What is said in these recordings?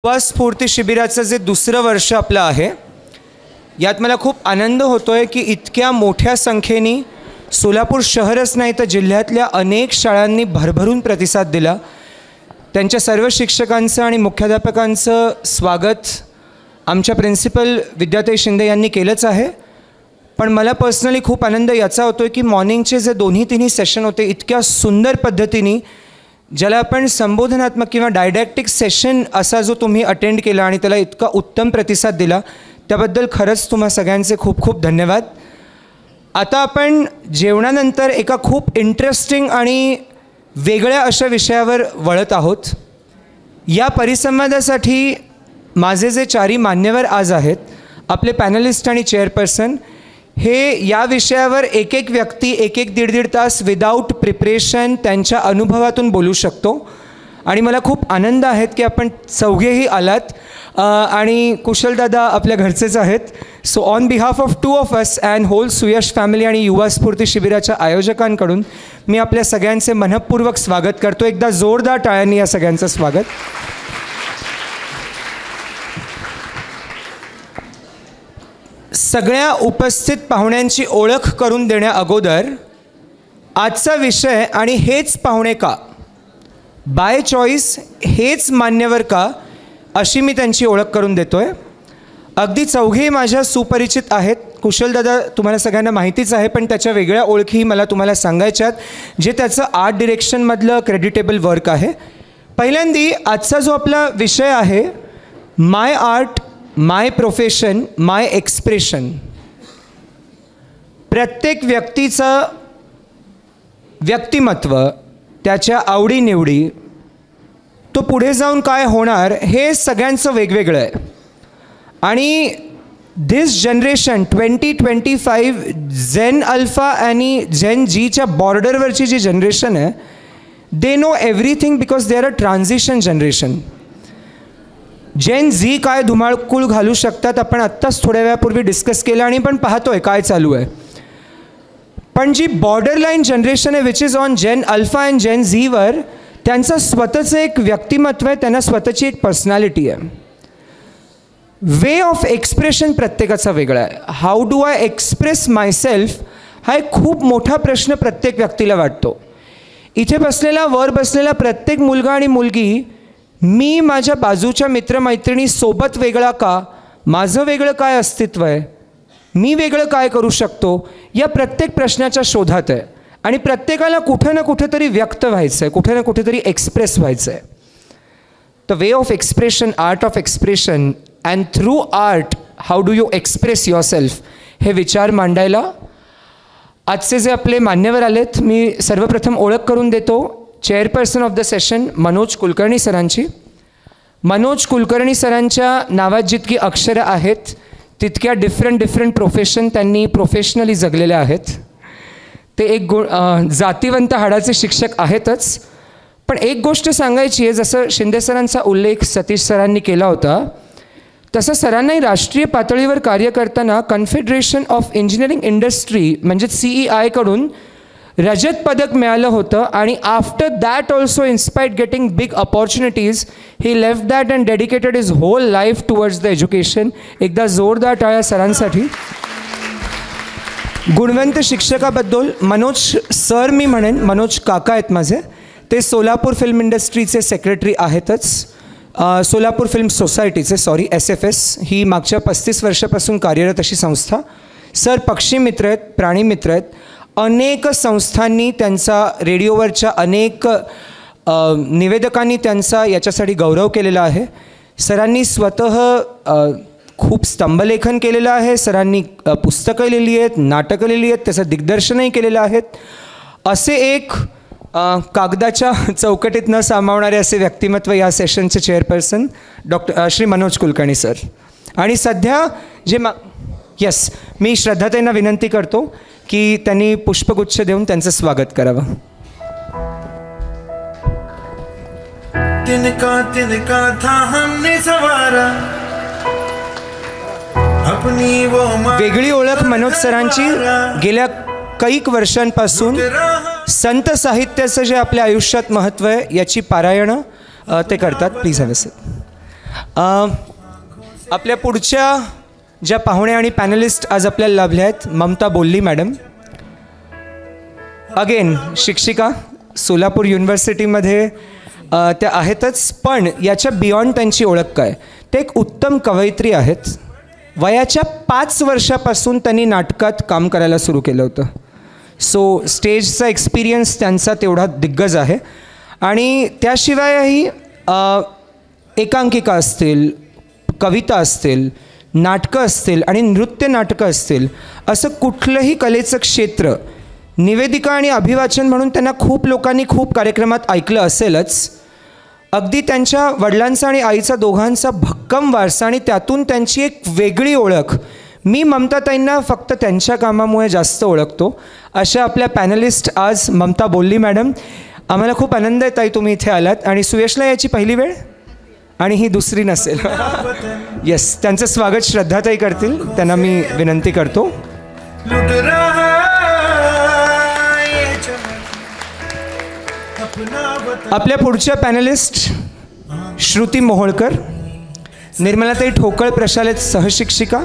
युवा स्फूर्ती शिबिराचं जे दुसरं वर्ष आपलं आहे, यात मला खूप आनंद होतो आहे की इतक्या मोठ्या संख्येने सोलापूर शहरच नाही तर जिल्ह्यातल्या अनेक शाळांनी भरभरून प्रतिसाद दिला. त्यांच्या सर्व शिक्षकांचं आणि मुख्याध्यापकांचं स्वागत आमच्या प्रिन्सिपल विद्याताई शिंदे यांनी केलंच आहे. पण मला पर्सनली खूप आनंद याचा होतो आहे की मॉर्निंगचे जे दोन्ही तिन्ही सेशन होते इतक्या सुंदर पद्धतीने, ज्याला आपण संबोधनात्मक किंवा डायडॅक्टिक सेशन असा जो तुम्ही अटेंड केला आणि त्याला इतका उत्तम प्रतिसाद दिला, त्याबद्दल खरंच तुम्हा सगळ्यांचे खूप खूप धन्यवाद. आता आपण जेवणानंतर एका खूप इंटरेस्टिंग आणि वेगळ्या अशा विषयावर वळत आहोत. या परिसंवादासाठी माझे जे चारी मान्यवर आज आहेत, आपले पॅनलिस्ट आणि चेअरपर्सन, हे या विषयावर एक एक व्यक्ती एक एक दीड तास विदाऊट प्रिपरेशन त्यांच्या अनुभवातून बोलू शकतो. आणि मला खूप आनंद आहे की आपण चौघेही आलात आणि कुशलदादा आपल्या घरचेच आहेत. So on behalf of two of us and whole Suyash family आणि युवा स्फूर्ती शिबिराच्या आयोजकांकडून मी आपल्या सगळ्यांचे मनःपूर्वक स्वागत करतो. एकदा जोरदार टाळ्यांनी या सगळ्यांचं स्वागत. सगळ्या उपस्थित पाहुण्यांची ओळख करून देण्या अगोदर आजचा विषय आणि हेच पाहुणे का, बाय चॉईस हेच मान्यवर का, अशी मी त्यांची ओळख करून देतो आहे. अगदी चौघेही माझ्या सुपरिचित आहेत. कुशलदादा तुम्हाला सगळ्यांना माहितीच आहे, पण त्याच्या वेगळ्या ओळखी मला तुम्हाला सांगायच्यात, जे त्याचं आर्ट डिरेक्शनमधलं क्रेडिटेबल वर्क आहे. पहिल्यांदी आजचा जो आपला विषय आहे, माय आर्ट माय प्रोफेशन माय एक्सप्रेशन. प्रत्येक व्यक्तीचं व्यक्तिमत्व, त्याच्या आवडीनिवडी, तो पुढे जाऊन काय होणार हे सगळ्यांचं वेगवेगळं आहे. आणि धिस जनरेशन 2025 झेन अल्फा आणि झेन जीच्या बॉर्डरवरची जी जनरेशन आहे, they know everything because they are a transition generation. Gen Z काय धुमाकूळ घालू शकतात आपण आत्ताच थोड्या वेळापूर्वी डिस्कस केलं आणि पण पाहतोय काय चालू आहे. पण जी बॉर्डर लाईन जनरेशन आहे which is on Gen Alpha and Gen झीवर, त्यांचं स्वतःचं एक व्यक्तिमत्व आहे, त्यांना स्वतःची एक पर्सनॅलिटी आहे. वे ऑफ एक्सप्रेशन प्रत्येकाचा वेगळा आहे. How do I express myself हा एक खूप मोठा प्रश्न प्रत्येक व्यक्तीला वाटतो. इथे बसलेला, वर बसलेला प्रत्येक मुलगा आणि मुलगी, मी माझ्या बाजूच्या मित्रमैत्रिणीसोबत वेगळा का, माझं वेगळं काय अस्तित्व आहे, मी वेगळं काय करू शकतो, या प्रत्येक प्रश्नाच्या शोधात आहे. आणि प्रत्येकाला कुठं ना कुठेतरी व्यक्त व्हायचं आहे, कुठे ना कुठेतरी एक्सप्रेस व्हायचं आहे. The way of expression, art of expression, and through art how do you express your self, हे विचार मांडायला आजचे जे आपले मान्यवर आलेत, मी सर्वप्रथम ओळख करून देतो. Chairperson of the session Manoj Kulkarni सरांची. मनोज कुलकर्णी सरांच्या नावात जितकी अक्षरं आहेत तितक्या डिफरंट प्रोफेशन त्यांनी प्रोफेशनली जगलेल्या आहेत. ते एक जातिवंत हाडाचे शिक्षक आहेतच. पण एक गोष्ट सांगायची आहे, जसं शिंदे सरांचा उल्लेख सतीश सरांनी केला होता, तसं सरांनाही राष्ट्रीय पातळीवर कार्य करताना कन्फेडरेशन ऑफ इंजिनिअरिंग इंडस्ट्री म्हणजे CEI कडून रजत पदक मिळालं होतं. आणि after that also inspired getting big opportunities, he left that and dedicated his whole life towards the education. एकदा जोरदार टाळ्या सरांसाठी. गुणवंत शिक्षकाबद्दल मनोज सर मी म्हणेन, मनोज काका आहेत माझे. ते सोलापूर फिल्म इंडस्ट्रीचे सेक्रेटरी आहेतच. सोलापूर फिल्म सोसायटीचे SFS ही मागच्या 35 वर्षापासून कार्यरत अशी संस्था. सर पक्षी मित्र आहेत, प्राणी मित्र आहेत. अनेक संस्थांनी त्यांचा, रेडिओवरच्या अनेक निवेदकांनी त्यांचा याच्यासाठी गौरव केलेला आहे. सरांनी स्वतः खूप स्तंभलेखन केलेलं आहे. सरांनी पुस्तकं लिहिली आहेत, नाटकं लिहिली आहेत, त्याचं दिग्दर्शनही केलेलं आहे. असे एक कागदाच्या चौकटीत न सामावणारे असे व्यक्तिमत्व या सेशनचे चेअरपर्सन श्री मनोज कुलकर्णी सर. आणि सध्या जे येस, मी श्रद्धाताईंना विनंती करतो की त्यांनी पुष्पगुच्छ देऊन त्यांचं स्वागत करावं. तिनका था हमने सवारा अपनी वो. वेगळी ओळख मनोज सरांची गेल्या कैक वर्षांपासून संत साहित्याचं जे आपल्या आयुष्यात महत्त्व आहे याची पारायणं ते करतात. Please have a seat. आपल्या पुढच्या ज्या पाहुणे आणि पॅनलिस्ट आज आपल्याला लाभल्या आहेत, ममता बोल्ली मॅडम. अगेन शिक्षिका, सोलापूर युनिव्हर्सिटीमध्ये त्या आहेतच, पण याच्या बियॉन्ड त्यांची ओळख काय. ते एक उत्तम कवयित्री आहेत. वयाच्या 5 वर्षापासून त्यांनी नाटकात काम करायला सुरू केलं होतं. सो स्टेजचा एक्सपिरियन्स त्यांचा तेवढा दिग्गज आहे. आणि त्याशिवायही एकांकिका असतील, कविता असतील, नाटकं असतील आणि नृत्य नाटकं असतील, असं कुठलंही कलेचं क्षेत्र निवेदिका आणि अभिवाचन म्हणून त्यांना खूप लोकांनी खूप कार्यक्रमात ऐकलं असेलच. अगदी त्यांच्या वडिलांचा आणि आईचा दोघांचा भक्कम वारसा आणि त्यातून त्यांची एक वेगळी ओळख. मी ममताताईंना फक्त त्यांच्या कामामुळे जास्त ओळखतो. अशा आपल्या पॅनलिस्ट आज ममता बोल्ली मॅडम. आम्हाला खूप आनंद आहे ताई तुम्ही इथे आलात. आणि सुयशला याची पहिली वेळ आणि ही दुसरी नसेल. येस, त्यांचं स्वागत श्रद्धाताई करतील, त्यांना मी विनंती करतो. आपल्या पुढच्या पॅनलिस्ट श्रुती मोहोळकर, निर्मलाताई ठोकळ प्रशालेत सहशिक्षिका.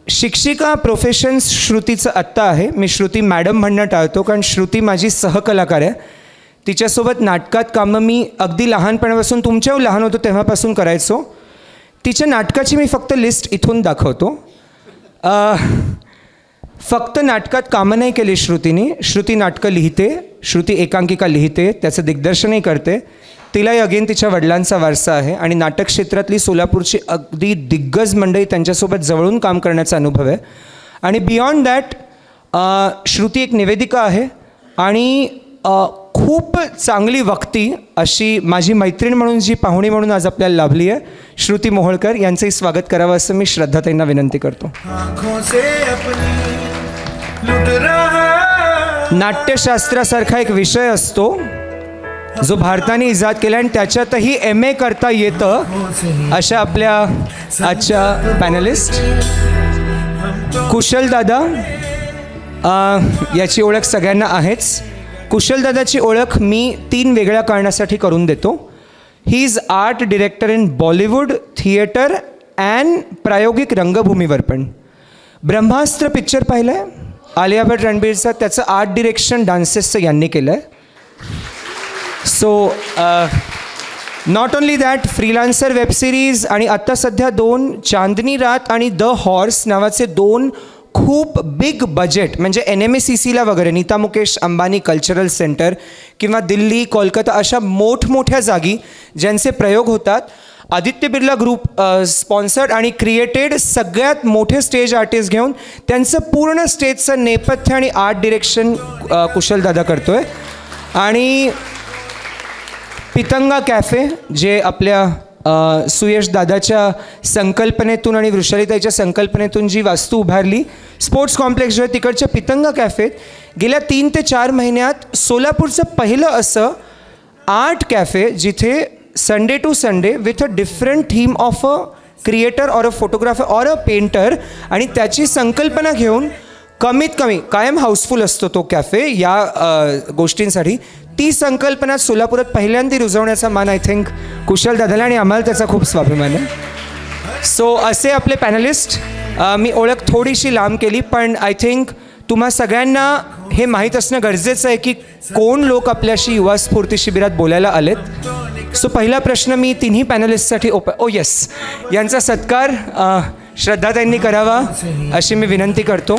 शिक्षिका प्रोफेशन्स श्रुतीचं आत्ता आहे. मी श्रुती मॅडम म्हणणं टाळतो, कारण श्रुती माझी सहकलाकार आहे. तिच्यासोबत नाटकात कामं मी अगदी लहानपणापासून, तुमच्याहून लहान होतो तेव्हापासून करायचो. तिच्या नाटकाची मी फक्त लिस्ट इथून दाखवतो. फक्त नाटकात कामं नाही केली श्रुतीने. श्रुती नाटकं लिहिते, श्रुती एकांकिका लिहिते, त्याचं दिग्दर्शनही करते. तिलाही अगेन तिच्या वडिलांचा वारसा आहे आणि नाटक क्षेत्रातली सोलापूरची अगदी दिग्गज मंडळी त्यांच्यासोबत जवळून काम करण्याचा अनुभव आहे. आणि बियॉन्ड दॅट श्रुती एक निवेदिका आहे आणि खूप चांगली वक्ती अशी माझी मैत्रीण म्हणून जी पाहुणी म्हणून आज आपल्याला लाभली आहे, श्रुती मोहोळकर, यांचंही स्वागत करावं असं मी श्रद्धाताईंना विनंती करतो. नाट्यशास्त्रासारखा एक विषय असतो जो भारताने इजाद केला आणि त्याच्यातही MA करता येतं. अशा आपल्या आजच्या पॅनलिस्ट कुशलदादा, याची ओळख सगळ्यांना आहेच. कुशलदादाची ओळख मी 3 वेगळ्या कारणासाठी करून देतो. He is art director in Bollywood, theatre and प्रायोगिक रंगभूमीवर पण. ब्रह्मास्त्र पिक्चर पाहिलं आहे आलिया भट रणबीरचा, त्याचं आर्ट डिरेक्शन डान्सेसचं यांनी केलं आहे. So not only that, freelancer web series आणि आत्ता सध्या 2 चांदनी रात आणि द हॉर्स नावाचे 2 खूप बिग बजेट, म्हणजे NMACCला वगैरे नीता मुकेश अंबानी कल्चरल सेंटर किंवा दिल्ली, कोलकाता अशा मोठमोठ्या जागी ज्यांचे प्रयोग होतात. आदित्य बिर्ला ग्रुप स्पॉन्सर्ड आणि क्रिएटेड सगळ्यात मोठे स्टेज आर्टिस्ट घेऊन त्यांचं पूर्ण स्टेजचं नेपथ्य आणि आर्ट डिरेक्शन कुशलदादा करतो आहे. आणि पितंगा कॅफे, जे आपल्या सुयश दादाच्या संकल्पनेतून आणि वृषालीताईच्या संकल्पनेतून जी वास्तू उभारली, स्पोर्ट्स कॉम्प्लेक्स जो आहे तिकडच्या पितंगा कॅफेत गेल्या 3 ते 4 महिन्यात सोलापूरचं पहिलं असं आर्ट कॅफे जिथे Sunday to Sunday with a different theme of a creator or a photographer or a painter आणि त्याची संकल्पना घेऊन कमीत कमी कायम हाऊसफुल असतो तो कॅफे या गोष्टींसाठी. ती संकल्पना सोलापुरात पहिल्यांदा रुजवण्याचा मान आय थिंक कुशलदादाला आणि आम्हाला त्याचा खूप स्वाभिमान आहे. सो असे आपले पॅनलिस्ट. मी ओळख थोडीशी लांब केली, पण आय थिंक तुम्हा सगळ्यांना हे माहीत असणं गरजेचं आहे की कोण लोक आपल्याशी युवा स्फूर्ती शिबिरात बोलायला आलेत. सो पहिला प्रश्न मी तिन्ही पॅनलिस्टसाठी येस, यांचा सत्कार श्रद्धाताईंनी करावा अशी मी विनंती करतो.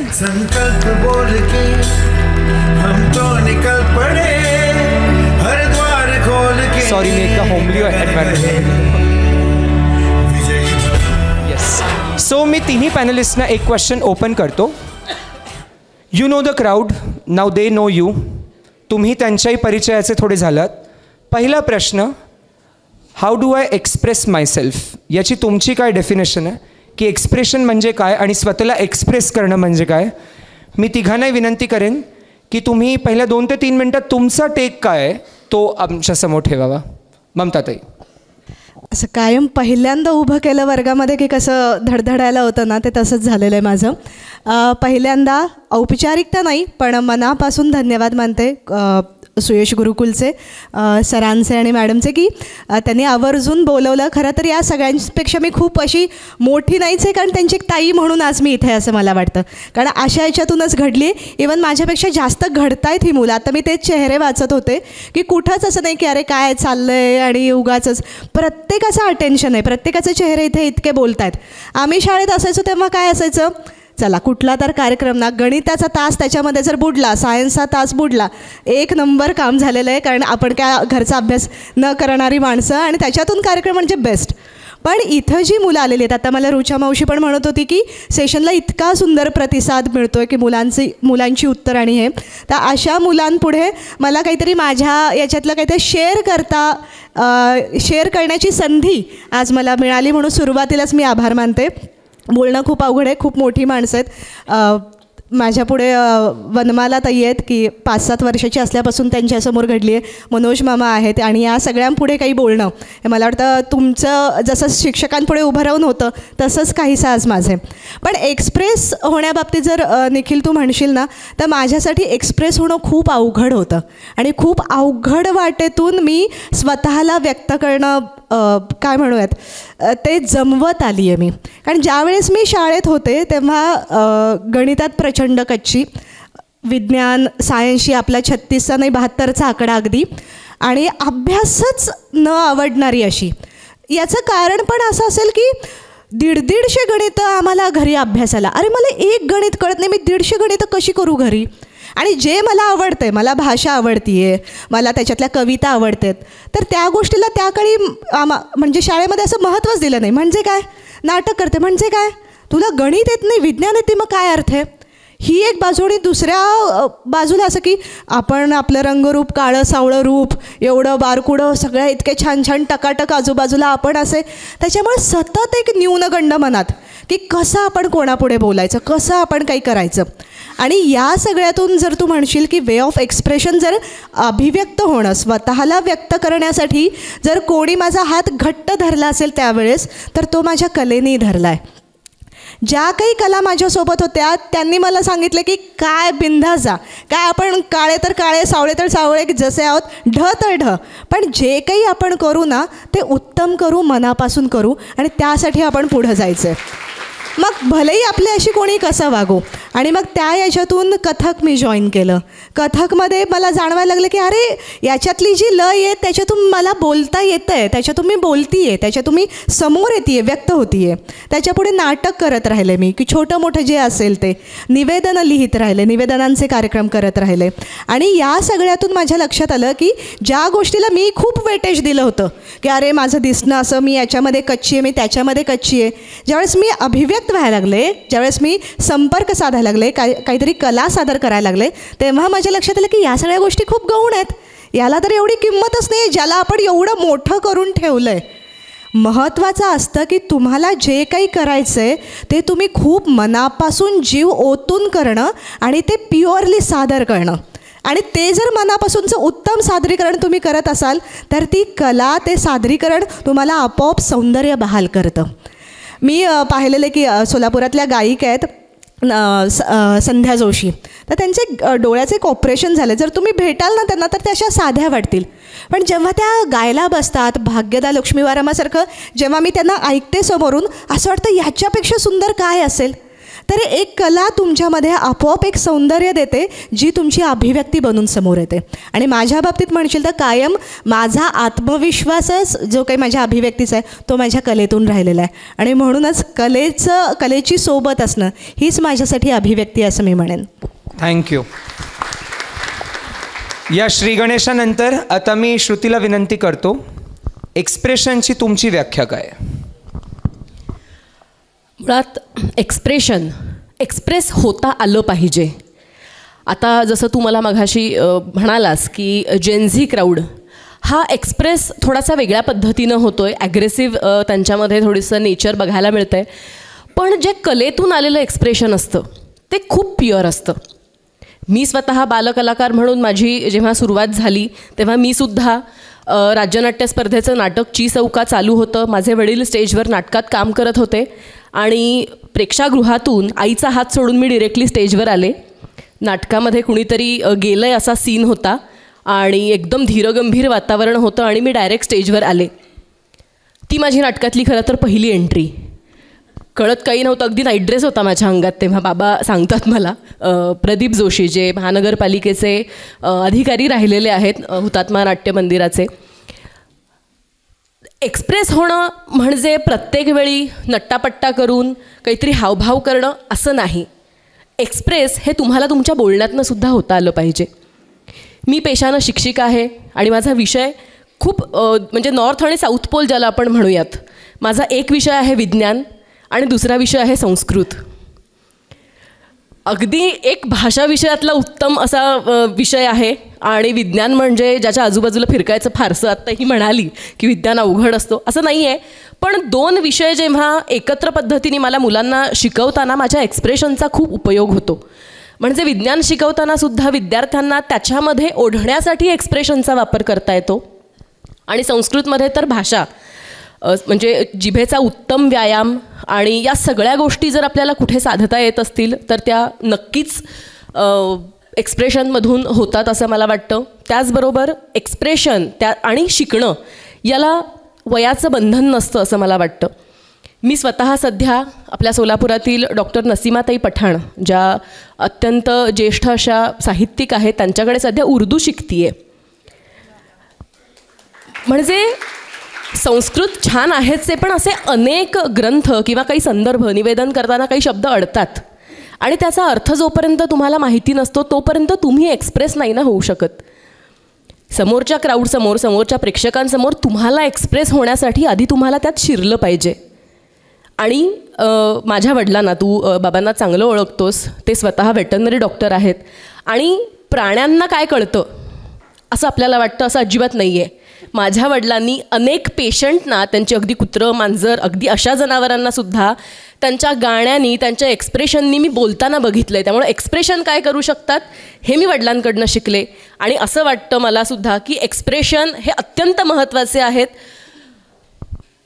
सॉरी, मी एकदा होमली येस. सो मी तिन्ही पॅनलिस्टना एक क्वेश्चन ओपन करतो. You know the crowd, now they know you. तुम्ही त्यांच्याही परिचयाचे थोडे झालात. पहिला प्रश्न, how do I express myself, याची तुमची काय डेफिनेशन आहे की एक्सप्रेशन म्हणजे काय आणि स्वतःला एक्सप्रेस करणं म्हणजे काय. मी तिघांनाही विनंती करेन की तुम्ही पहिल्या 2 ते 3 मिनटात तुमचा टेक काय आहे तो आमच्यासमोर ठेवावा. ममताताई. असं कायम पहिल्यांदा उभं केलं वर्गामध्ये की कसं धडधडायला होतं ना, ते तसंच झालेलं आहे माझं. पहिल्यांदा औपचारिकता नाही पण मनापासून धन्यवाद मानते सुयश गुरुकुलचे सरांचे आणि मॅडमचे, की त्यांनी आवर्जून बोलवलं. खरं तर या सगळ्यांपेक्षा मी खूप अशी मोठी नाहीच आहे, कारण त्यांची एक ताई म्हणून आज मी इथे असं मला वाटतं. कारण अशा याच्यातूनच घडली आहे. इवन माझ्यापेक्षा जास्त घडतायत ही मुलं. आता मी तेच चेहरे वाचत होते की कुठंच असं नाही की अरे काय चाललं आहे आणि उगाचंच. प्रत्येकाचं अटेन्शन आहे, प्रत्येकाचे चेहरे इथे इतके बोलत आहेत. आम्ही शाळेत असायचो तेव्हा काय असायचं, चला कुठला तर कार्यक्रम ना, गणिताचा तास त्याच्यामध्ये जर बुडला, सायन्सचा तास बुडला, 1 नंबर काम झालेलं आहे. कारण आपण काय घरचा अभ्यास न करणारी माणसं आणि त्याच्यातून कार्यक्रम म्हणजे बेस्ट. पण इथं जी मुलं आलेली आहेत, आता मला रुचा मावशी पण म्हणत होती की सेशनला इतका सुंदर प्रतिसाद मिळतो आहे की मुलांची उत्तर आणि हे, तर अशा मुलांपुढे मला काहीतरी माझ्या याच्यातलं काहीतरी शेअर करण्याची संधी आज मला मिळाली, म्हणून सुरुवातीलाच मी आभार मानते. बोलणं खूप अवघड आहे, खूप मोठी माणसं आहेत. माझ्यापुढे वनमाला ताई आहेत की 5-7 वर्षाची असल्यापासून त्यांच्यासमोर घडली आहे. मनोज मामा आहेत आणि या सगळ्यांपुढे काही बोलणं हे मला वाटतं तुमचं जसं शिक्षकांपुढे उभं राहून होतं तसंच काहीसं आज माझं आहे. पण एक्सप्रेस होण्याबाबतीत जर निखिल तू म्हणशील ना, तर माझ्यासाठी एक्सप्रेस होणं खूप अवघड होतं आणि खूप अवघड वाटेतून मी स्वतःला व्यक्त करणं काय म्हणूयात ते जमवत आली आहे मी. कारण ज्यावेळेस मी शाळेत होते तेव्हा गणितात प्रचंड कच्ची, विज्ञान सायन्सशी आपला 36चा नाही 72चा आकडा अगदी, आणि अभ्यासच न आवडणारी अशी. याचं कारण पण असं असेल की 150 गणितं आम्हाला घरी अभ्यासाला. अरे मला एक गणित कळत नाही, मी 150 गणितं कशी करू घरी. आणि जे मला आवडतं आहे, मला भाषा आवडती आहे, मला त्याच्यातल्या कविता आवडतात, तर त्या गोष्टीला त्या काळी म्हणजे शाळेमध्ये असं महत्त्वच दिलं नाही. म्हणजे काय, नाटक करते म्हणजे काय, तुला गणित येत नाही, विज्ञान येते, मग काय अर्थ आहे. ही एक बाजू. आणि दुसऱ्या बाजूला असं की आपण आपलं रंगरूप, काळं सावळं रूप, एवढं बारकुडं, सगळ्या इतके छान छान टकाटक आजूबाजूला आपण असे, त्याच्यामुळे सतत एक न्यूनगंड मनात की कसं आपण कोणापुढे बोलायचं, कसं आपण काही करायचं. आणि या सगळ्यातून जर तू म्हणशील की वे ऑफ एक्सप्रेशन, जर अभिव्यक्त होणं, स्वतःला व्यक्त करण्यासाठी जर कोणी माझा हात घट्ट धरला असेल त्यावेळेस, तर तो माझ्या कलेने धरला आहे. ज्या काही कला माझ्यासोबत होत्या त्यांनी मला सांगितलं की काय बिंदास जा, काय आपण काळे तर काळे, सावळे तर सावळे, जसे आहोत, ढ तर ढ, पण जे काही आपण करू ना ते उत्तम करू, मनापासून करू, आणि त्यासाठी आपण पुढं जायचं आहे. मग भलेही आपले अशी कोणी कसं वागो. आणि मग त्या याच्यातून कथक मी जॉईन केलं. कथकमध्ये मला जाणवायला लागलं की अरे याच्यातली जी लय आहे त्याच्यातून मला बोलता येतं आहे, त्याच्यातून मी बोलती आहे, त्याच्यातून मी समोर येते आहे, व्यक्त होती आहे. त्याच्यापुढे नाटक करत राहिले मी, की छोटं मोठं जे असेल ते निवेदनं लिहित राहिले, निवेदनांचे कार्यक्रम करत राहिले. आणि या सगळ्यातून माझ्या लक्षात आलं की ज्या गोष्टीला मी खूप वेटेज दिलं होतं की अरे माझं दिसणं असं, मी याच्यामध्ये कच्ची आहे, मी त्याच्यामध्ये कच्ची आहे, ज्यावेळेस मी अभिव्यक्त व्हायला लागले, ज्यावेळेस मी संपर्क साधायला लागले, काहीतरी कला सादर करायला लागले, तेव्हा माझ्या लक्षात आलं की या सगळ्या गोष्टी खूप गौण आहेत. याला तर एवढी किंमतच नाही ज्याला आपण एवढं मोठं करून ठेवलं आहे. महत्त्वाचं असतं की तुम्हाला जे काही करायचं आहे ते तुम्ही खूप मनापासून जीव ओतून करणं आणि ते प्युअरली सादर करणं. आणि ते जर मनापासूनचं उत्तम सादरीकरण तुम्ही करत असाल तर ती कला, ते सादरीकरण तुम्हाला आपोआप सौंदर्य बहाल करतं. मी पाहिलेलं की सोलापुरातल्या गायिका आहेत संध्या जोशी, तर त्यांचे डोळ्याचे एक ऑपरेशन झाले. जर तुम्ही भेटाल ना त्यांना तर त्या अशा साध्या वाटतील, पण जेव्हा त्या गायला बसतात, भाग्यदा लक्ष्मीवारामासारखं जेव्हा मी त्यांना ऐकते समोरून, असं वाटतं ह्याच्यापेक्षा सुंदर काय असेल. तर एक कला तुमच्यामध्ये आपोआप एक सौंदर्य देते जी तुमची अभिव्यक्ती बनून समोर येते. आणि माझ्या बाबतीत म्हणशील तर कायम माझा आत्मविश्वासच जो काही माझ्या अभिव्यक्तीचा आहे तो माझ्या कलेतून राहिलेला आहे. आणि म्हणूनच कलेची सोबत असणं हीच माझ्यासाठी अभिव्यक्ती असं मी म्हणेन. थँक्यू. या श्रीगणेशानंतर आता मी श्रुतीला विनंती करतो, एक्सप्रेशनची तुमची व्याख्या काय? मुळात एक्सप्रेस होता आलं पाहिजे. आता जसं तू मला मघाशी म्हणालास की जेनझी क्राऊड हा एक्सप्रेस थोडासा वेगळ्या पद्धतीनं होतो आहे, ॲग्रेसिव्ह त्यांच्यामध्ये थोडंसं नेचर बघायला मिळतं आहे. पण जे कलेतून आलेलं एक्सप्रेशन असतं ते खूप प्युअर असतं. मी स्वतः बालकलाकार म्हणून माझी जेव्हा सुरुवात झाली तेव्हा मी सुद्धा राज्यनाट्य स्पर्धेचं नाटक ची चौका चालू होतं. माझे वडील स्टेजवर नाटकात काम करत होते आणि प्रेक्षागृहातून आईचा हात सोडून मी डिरेक्टली स्टेजवर आले. नाटकामध्ये कुणीतरी गेलं आहे असा सीन होता आणि एकदम धीरगंभीर वातावरण होतं आणि मी डायरेक्ट स्टेजवर आले. ती माझी नाटकातली खरं तर पहिली एंट्री. कळत काही नव्हतं, अगदी नाईट ड्रेस होता माझ्या अंगात तेव्हा. बाबा सांगतात मला, प्रदीप जोशी जे महानगरपालिकेचे अधिकारी राहिलेले आहेत, हुतात्मा नाट्य मंदिराचे, एक्सप्रेस होणं म्हणजे प्रत्येक वेळी नट्टापट्टा करून काहीतरी हावभाव करणं असं नाही. एक्सप्रेस हे तुम्हाला तुमच्या बोलण्यातनं सुद्धा होता आलं पाहिजे. मी पेशानं शिक्षिका आहे आणि माझा विषय खूप म्हणजे नॉर्थ आणि साऊथ पोल ज्याला आपण म्हणूयात. माझा एक विषय आहे विज्ञान आणि दुसरा विषय आहे संस्कृत. अगदी एक भाषा विषयातला उत्तम असा विषय आहे. आणि विज्ञान म्हणजे ज्याच्या आजूबाजूला फिरकायचं फारसं, आत्ता ही म्हणाली की विज्ञान अवघड असतो असं नाही आहे. पण दोन विषय जेव्हा एकत्र पद्धतीने मला मुलांना शिकवताना माझ्या एक्सप्रेशनचा खूप उपयोग होतो. म्हणजे विज्ञान शिकवताना सुद्धा विद्यार्थ्यांना त्याच्यामध्ये ओढण्यासाठी एक्सप्रेशनचा वापर करता येतो. आणि संस्कृतमध्ये तर भाषा म्हणजे जिभेचा उत्तम व्यायाम आणि या सगळ्या गोष्टी जर आपल्याला कुठे साधता येत असतील तर त्या नक्कीच एक्सप्रेशनमधून होतात असं मला वाटतं. त्याचबरोबर एक्सप्रेशन त्या आणि शिकणं याला वयाचं बंधन नसतं असं मला वाटतं. मी स्वतः सध्या आपल्या सोलापुरातील डॉक्टर नसीमाताई पठाण ज्या अत्यंत ज्येष्ठ अशा साहित्यिक आहेत त्यांच्याकडे सध्या उर्दू शिकतीये. म्हणजे संस्कृत छान आहेच, पण असे अनेक ग्रंथ किंवा काही संदर्भ निवेदन करताना काही शब्द अडतात आणि त्याचा अर्थ जोपर्यंत तुम्हाला माहिती नसतो तोपर्यंत तुम्ही एक्सप्रेस नाही ना होऊ शकत. समोरच्या क्राऊडसमोर, समोरच्या प्रेक्षकांसमोर तुम्हाला एक्सप्रेस होण्यासाठी आधी तुम्हाला त्यात शिरलं पाहिजे. आणि माझ्या वडिलांना, तू बाबांना चांगलं ओळखतोस, ते स्वतः वेटरनरी डॉक्टर आहेत आणि प्राण्यांना काय कळतं असं आपल्याला वाटतं असं अजिबात नाही आहे. माझ्या वडिलांनी अनेक पेशंटना, त्यांची अगदी कुत्रं मांजर अगदी अशा जनावरांनासुद्धा त्यांच्या गाण्यानी, त्यांच्या एक्सप्रेशननी मी बोलताना बघितलं आहे. त्यामुळे एक्सप्रेशन काय करू शकतात हे मी वडिलांकडनं शिकले. आणि असं वाटतं मलासुद्धा की एक्सप्रेशन हे अत्यंत महत्त्वाचे आहेत.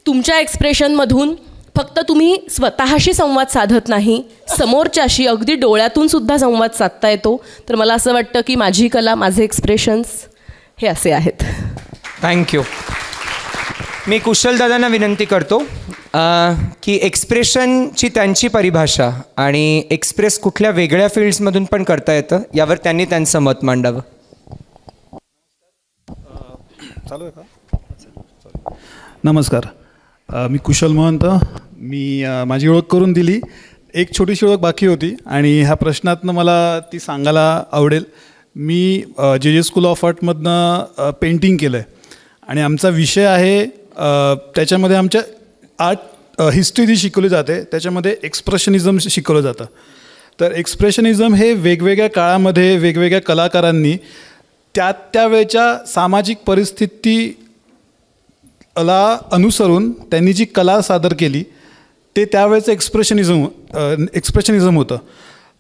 तुमच्या एक्सप्रेशनमधून फक्त तुम्ही स्वतःशी संवाद साधत नाही, समोरच्याशी अगदी डोळ्यातून सुद्धा संवाद साधता येतो. तर मला असं वाटतं की माझी कला, माझे एक्सप्रेशन्स हे असे आहेत. थँक्यू. मी कुशलदादांना विनंती करतो की एक्सप्रेशनची त्यांची परिभाषा आणि एक्सप्रेस कुठल्या वेगळ्या फील्ड्समधून पण करता येतं यावर त्यांनी त्यांचं मत मांडावं. चालू आहे का? नमस्कार, मी कुशल महंत. मी माझी ओळख करून दिली. एक छोटीशी ओळख बाकी होती आणि ह्या प्रश्नातनं मला ती सांगायला आवडेल. मी जे स्कूल ऑफ आर्टमधनं पेंटिंग केलं आहे आणि आमचा विषय आहे त्याच्यामध्ये आमच्या आर्ट हिस्ट्री जी शिकवली जाते त्याच्यामध्ये एक्सप्रेशनिझम शिकवलं जातं. तर एक्सप्रेशनिझम हे वेगवेगळ्या काळामध्ये वेगवेगळ्या कलाकारांनी त्यावेळच्या सामाजिक परिस्थितीला अनुसरून त्यांनी जी कला सादर केली ते त्यावेळेचं एक्सप्रेशनिझम होतं.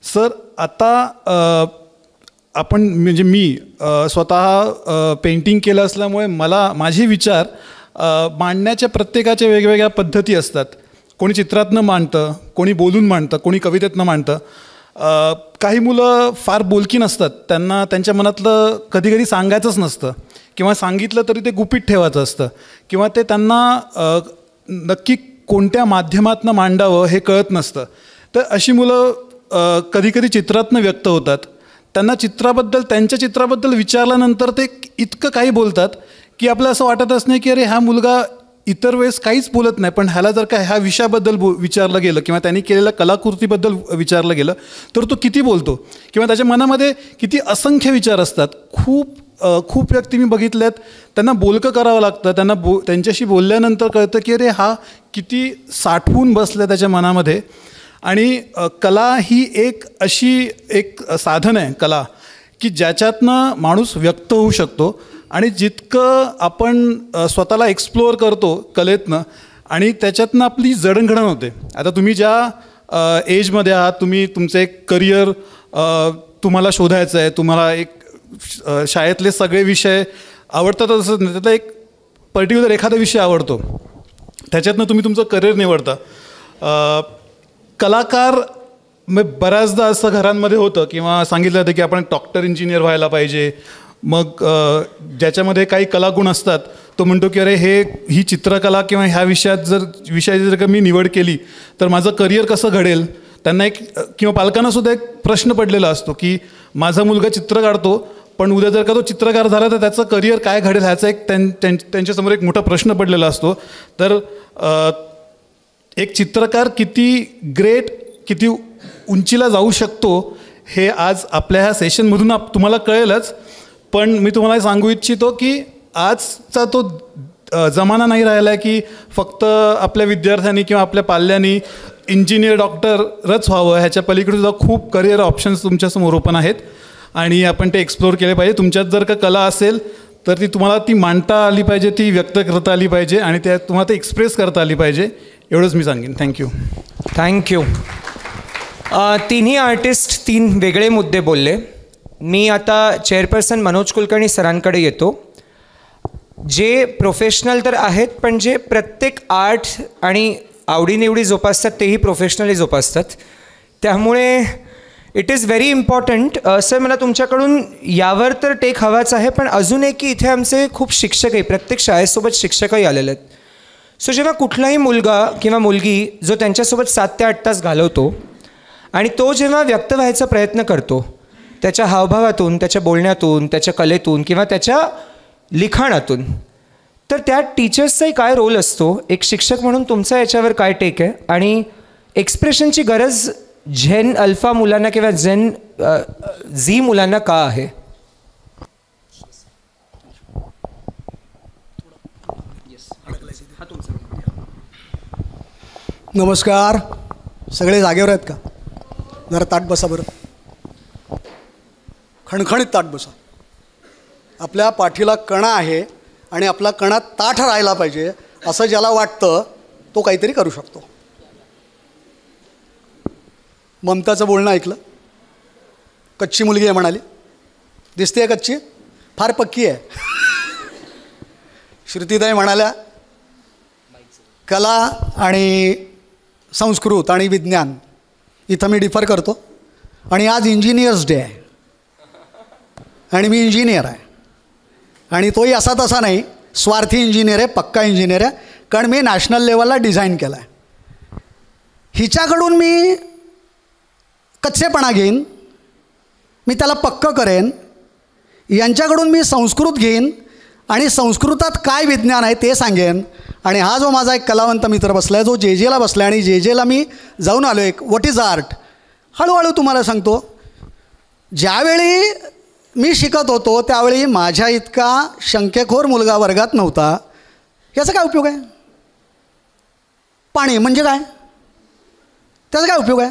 सर, आता आपण म्हणजे मी स्वतः पेंटिंग केलं असल्यामुळे माझे विचार मांडण्याच्या प्रत्येकाच्या वेगवेगळ्या पद्धती असतात. कोणी चित्रातनं मांडतं, कोणी बोलून मांडतं, कोणी कवितेतनं मांडतं. काही मुलं फार बोलकी नसतात, त्यांना त्यांच्या मनातलं कधी कधी सांगायचंच नसतं किंवा सांगितलं तरी ते गुपित ठेवायचं असतं किंवा ते त्यांना नक्की कोणत्या माध्यमातनं मांडावं हे कळत नसतं. तर अशी मुलं कधीकधी चित्रातनं व्यक्त होतात. त्यांना त्यांच्या चित्राबद्दल विचारल्यानंतर ते इतकं काही बोलतात की आपलं असं वाटतच नाही की अरे हा मुलगा इतर वेळेस काहीच बोलत नाही, पण ह्याला जर का ह्या विषयाबद्दल विचारलं गेलं किंवा त्यांनी केलेल्या कलाकृतीबद्दल विचारलं गेलं तर तो किती बोलतो किंवा त्याच्या मनामध्ये किती असंख्य विचार असतात. खूप व्यक्ती मी बघितल्यात, त्यांना बोलकं करावं लागतं. त्यांना त्यांच्याशी बोलल्यानंतर कळतं की अरे हा किती साठवून बसलं त्याच्या मनामध्ये. आणि कला ही एक अशी एक साधन आहे कला की ज्याच्यातनं माणूस व्यक्त होऊ शकतो. आणि जितकं आपण स्वतःला एक्सप्लोअर करतो कलेतनं आणि त्याच्यातनं आपली जडणघडण होते. आता तुम्ही ज्या एजमध्ये आहात, तुम्ही तुमचं एक करिअर तुम्हाला शोधायचं आहे, तुम्हाला एक शाळेतले सगळे विषय आवडतातच असं नाही, त्यातला एक पर्टिक्युलर एखादा विषय आवडतो, त्याच्यातनं तुम्ही तुमचं करिअर निवडता. कलाकार बऱ्याचदा असं घरांमध्ये होतं किंवा सांगितलं जातं की आपण डॉक्टर इंजिनियर व्हायला पाहिजे, मग ज्याच्यामध्ये काही कलागुण असतात तो म्हणतो की अरे ही चित्रकला किंवा ह्या विषयाची जर का मी निवड केली तर माझं करिअर कसं घडेल. त्यांना एक किंवा पालकांनासुद्धा एक प्रश्न पडलेला असतो की माझा मुलगा चित्र काढतो पण उद्या जर का तो चित्रकार झाला तर त्याचं करिअर काय घडेल ह्याचा एक त्यांच्यासमोर एक मोठा प्रश्न पडलेला असतो. तर एक चित्रकार किती ग्रेट, किती उंचीला जाऊ शकतो हे आज आपल्या ह्या सेशनमधून तुम्हाला कळेलच. पण मी तुम्हाला सांगू इच्छितो की आजचा तो जमाना नाही राहिला आहे की फक्त आपल्या विद्यार्थ्यांनी किंवा आपल्या पाल्यांनी इंजिनियर डॉक्टरच व्हावं. ह्याच्या पलीकडे सुद्धा खूप करिअर ऑप्शन्स तुमच्यासमोर ओपन आहेत आणि आपण ते एक्सप्लोअर केले पाहिजे. तुमच्यात जर का कला असेल तर तुम्हाला ती मांडता आली पाहिजे, ती व्यक्त करता आली पाहिजे आणि तुम्हाला ते एक्सप्रेस करता आली पाहिजे. एवढंच मी सांगेन. थँक्यू. तिन्ही आर्टिस्ट 3 वेगळे मुद्दे बोलले. मी आता चेअरपर्सन मनोज कुलकर्णी सरांकडे येतो, जे प्रोफेशनल तर आहेत पण जे प्रत्येक आर्ट आणि आवडीनिवडी जोपासतात तेही प्रोफेशनली जोपासतात. त्यामुळे it is very important. Sir मला तुमच्याकडून यावर तर टेक हवाच आहे, पण अजून एक की इथे आमचे खूप शिक्षकही, प्रत्येक शाळेसोबत शिक्षकही आलेले आहेत. सो जेव्हा कुठलाही मुलगा किंवा मुलगी जो त्यांच्यासोबत 7 ते 8 तास घालवतो आणि तो जेव्हा व्यक्त व्हायचा प्रयत्न करतो त्याच्या हावभावातून, त्याच्या बोलण्यातून, त्याच्या कलेतून किंवा त्याच्या लिखाणातून, तर त्यात टीचर्सचाही काय रोल असतो, एक शिक्षक म्हणून तुमचा याच्यावर काय टेक आहे आणि एक्सप्रेशनची गरज झेन अल्फा मुलांना किंवा झेन झी मुलांना का आहे? नमस्कार. सगळे जागेवर आहेत का? जरा ताट बसा बरं, खणखणीत ताट बसा. आपल्या पाठीला कणा आहे आणि आपला कणा ताठ राहायला पाहिजे असं ज्याला वाटतं तो काहीतरी करू शकतो. ममताचं बोलणं ऐकलं. कच्ची मुलगी आहे म्हणाली. दिसते कच्ची, फार पक्की आहे. श्रुतीताई म्हणाल्या कला आणि संस्कृत आणि विज्ञान इथं मी डिफर करतो आणि आज इंजिनियर्स डे आहे आणि मी इंजिनियर आहे आणि तोही असा तसा नाही, स्वार्थी इंजिनियर आहे, पक्का इंजिनियर आहे, कारण मी नॅशनल लेवलला डिझाईन केला आहे. हिच्याकडून मी कच्चेपणा घेईन, मी त्याला पक्कं करेन. यांच्याकडून मी संस्कृत घेईन आणि संस्कृतात काय विज्ञान आहे ते सांगेन. आणि हा जो माझा एक कलावंत मित्र बसला आहे, जो JJला बसला आहे आणि JJला मी जाऊन आलो एक व्हॉट इज आर्ट. हळूहळू तुम्हाला सांगतो, ज्यावेळी मी शिकत होतो त्यावेळी माझ्या इतका शंकेखोर मुलगा वर्गात नव्हता. याचा काय उपयोग आहे? पाणी म्हणजे काय, त्याचा काय उपयोग आहे?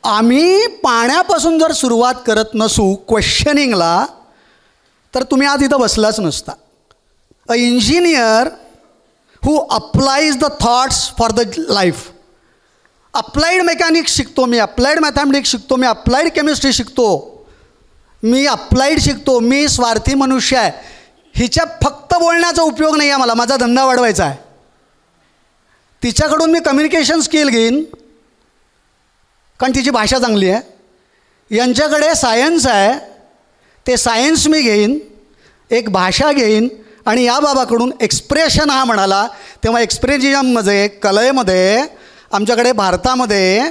आम्ही पाण्यापासून जर सुरुवात करत नसू क्वेश्चनिंगला तर तुम्ही आज इथं बसलाच नसता. A engineer who applies the thoughts for the life. Applied mechanics शिकतो मी, अप्लाइड मॅथमॅटिक्स शिकतो मी, अप्लाइड केमिस्ट्री शिकतो मी, अप्लाइड शिकतो मी. स्वार्थी मनुष्य आहे. हिच्या फक्त बोलण्याचा उपयोग नाही आहे मला, माझा धंदा वाढवायचा आहे. तिच्याकडून मी कम्युनिकेशन स्किल घेईन कारण तिची भाषा चांगली आहे. यांच्याकडे सायन्स आहे, ते सायन्स मी घेईन, एक भाषा घेईन आणि या बाबाकडून एक्सप्रेशन हा म्हणाला तेव्हा एक्सप्रेशनमध्ये, कलेमध्ये आमच्याकडे भारतामध्ये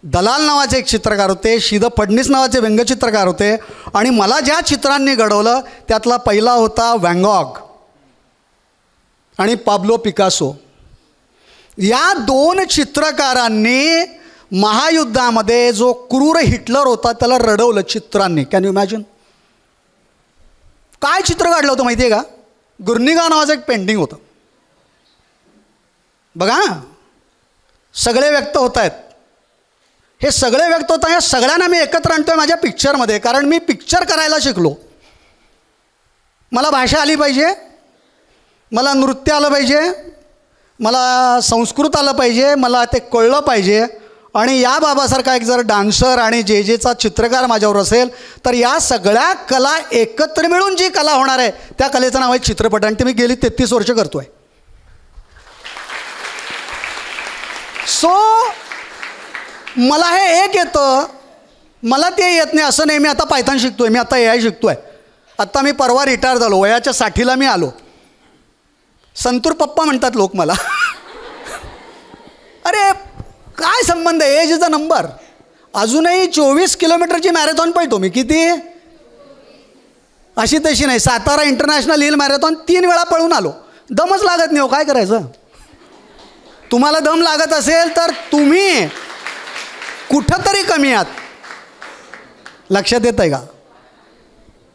दलाल नावाचे एक चित्रकार होते, शीद फडणीस नावाचे व्यंगचित्रकार होते आणि मला ज्या चित्रांनी घडवलं त्यातला पहिला होता वॅन गॉग आणि पाब्लो पिकासो. या 2 चित्रकारांनी महायुद्धामध्ये जो क्रूर हिटलर होता त्याला रडवलं चित्रांनी. Can you imagine? काय चित्र काढलं होतं माहिती आहे का? गुर्निगा नावाचं एक पेंटिंग होतं. बघा, सगळे व्यक्त होत आहेत. हे सगळे व्यक्त होत आहे, सगळ्यांना मी एकत्र आणतोय माझ्या पिक्चरमध्ये, कारण मी पिक्चर करायला शिकलो. मला भाषा आली पाहिजे, मला नृत्य आलं पाहिजे, मला संस्कृत आलं पाहिजे, मला ते कळलं पाहिजे. आणि या बाबासारखा एक जर डान्सर आणि JJचा चित्रकार माझ्यावर असेल तर या सगळ्या कला एकत्र मिळून जी कला होणार आहे त्या कलेचं नाव आहे चित्रपट. आणि ते मी गेली 33 वर्ष करतो आहे. सो मला हे एक येतं, मला ते येत नाही असं नाही. मी आता पायथॉन शिकतो आहे, मी आता AI शिकतो आहे. आत्ता मी परवा रिटायर झालो, वयाच्या 60ला मी आलो. संतूर पप्पा म्हणतात लोक मला. अरे काय संबंध, एज इज अ नंबर. अजूनही 24 किलोमीटरची मॅरेथॉन पळतो मी. किती? अशी तशी नाही. सातारा इंटरनॅशनल हिल मॅरेथॉन 3 वेळा पळून आलो. दमच लागत नाही हो, काय करायचं. तुम्हाला दम लागत असेल तर तुम्ही कुठंतरी कमी आहात. लक्षात येत आहे का?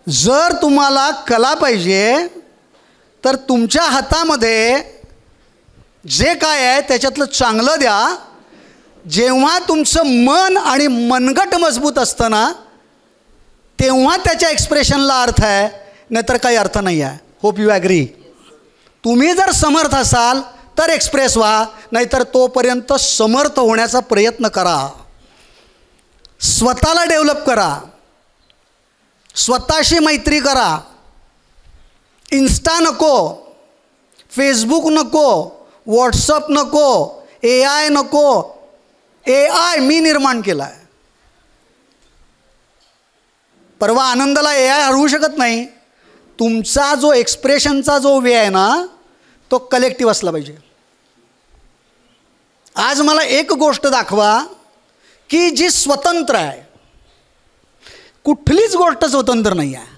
जर तुम्हाला कला पाहिजे तर तुमच्या हातामध्ये जे काय आहे त्याच्यातलं चांगलं द्या. जेव्हा तुमचं मन आणि मनगट मजबूत असतं ना, तेव्हा त्याच्या एक्सप्रेशनला अर्थ आहे, नाहीतर काही अर्थ नाही आहे. Hope you agree. तुम्ही जर समर्थ असाल तर एक्सप्रेस व्हा, नाहीतर तोपर्यंत समर्थ होण्याचा प्रयत्न करा. स्वतःला डेव्हलप करा, स्वतःशी मैत्री करा. इन्स्टा नको, फेसबुक नको, व्हॉट्सअप नको, AI नको. AI मी निर्माण केला आहे. परवा आनंदाला AI हरवू शकत नाही. तुमचा जो एक्सप्रेशनचा जो वे आहे ना, तो कलेक्टिव्ह असला पाहिजे. आज मला एक गोष्ट दाखवा की जी स्वतंत्र आहे. कुठलीच गोष्ट स्वतंत्र नाही आहे.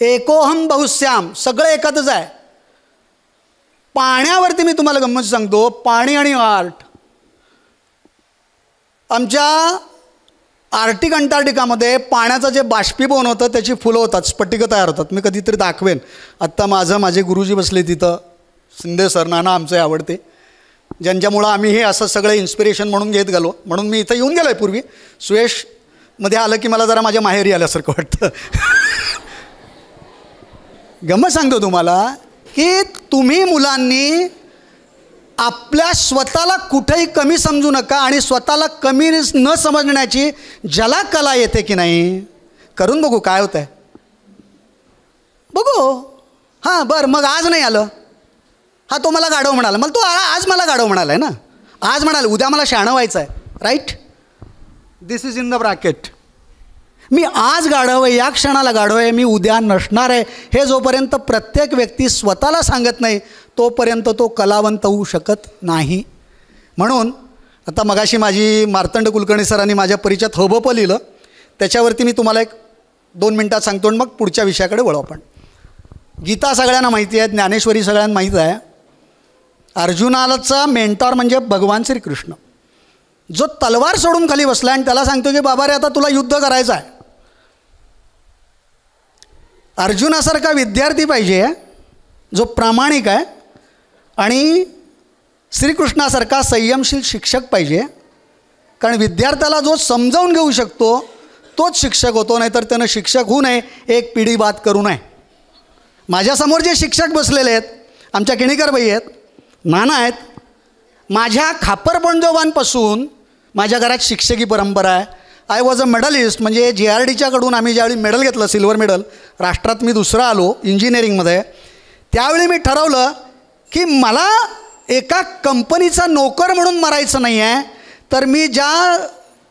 एकोहम बहुश्याम, सगळं एकातच आहे. पाण्यावरती मी तुम्हाला गंमत सांगतो. पाणी आणि आर्ट. आमच्या आर्टिक अंटार्क्टिकामध्ये पाण्याचं जे बाष्पीभवन होतं त्याची फुलं होतात, स्फटिकं तयार होतात. मी कधीतरी दाखवेन. आत्ता माझे गुरुजी बसले तिथं, शिंदे सर, नाना आमचे आवडते, ज्यांच्यामुळं आम्ही हे असं सगळं इन्स्पिरेशन म्हणून घेत गेलो. म्हणून मी इथं येऊन गेलो आहे पूर्वी. सुयशमध्ये आलं की मला जरा माझ्या माहेरी आल्यासारखं वाटतं. गंमत सांगतो तुम्हाला की तुम्ही मुलांनी आपल्या स्वतःला कुठेही कमी समजू नका आणि स्वतःला कमी न समजण्याची ज्याला कला येते की नाही, करून बघू काय होतं आहे. बघू. हां बरं, मग आज नाही आलं. हा तो मला गाढव म्हणाला. मला तो आज मला गाढव म्हणाला आहे ना. आज म्हणाला, उद्या मला शहाणं व्हायचं आहे. Right. This is in the bracket. मी आज गाढव आहे, या क्षणाला गाढव आहे, मी उद्या नसणार आहे, हे जोपर्यंत प्रत्येक व्यक्ती स्वतःला सांगत नाही तोपर्यंत तो कलावंत होऊ शकत नाही. म्हणून आता मगाशी माझी मार्तंड कुलकर्णी सरांनी माझ्या परिचयात हबप लिहिलं, त्याच्यावरती मी तुम्हाला 1-2 मिनटात सांगतो आणि मग पुढच्या विषयाकडे वळू आपण. गीता सगळ्यांना माहिती आहे, ज्ञानेश्वरी सगळ्यांना माहीत आहे. अर्जुनाचा मेंटॉर म्हणजे भगवान श्रीकृष्ण, जो तलवार सोडून खाली बसला आणि त्याला सांगतो की बाबा रे आता तुला युद्ध करायचं आहे. अर्जुनासारखा विद्यार्थी पाहिजे जो प्रामाणिक आहे, आणि श्रीकृष्णासारखा संयमशील शिक्षक पाहिजे. कारण विद्यार्थ्याला जो समजावून घेऊ शकतो तोच शिक्षक होतो, नाहीतर त्यानं शिक्षक होऊ नये, एक पिढी बाद करू नये. माझ्यासमोर जे शिक्षक बसलेले आहेत, आमच्या किणीकरबाई आहेत, नाना आहेत. माझ्या खापरपणजोबांपासून माझ्या घरात शिक्षकी परंपरा आहे. आय वॉज अ मेडलिस्ट, म्हणजे JRDच्याकडून आम्ही ज्यावेळी मेडल घेतलं, सिल्वर मेडल, राष्ट्रात मी दुसरा आलो इंजिनिअरिंगमध्ये, त्यावेळी मी ठरवलं की मला एका कंपनीचा नोकर म्हणून मरायचं नाही आहे, तर मी ज्या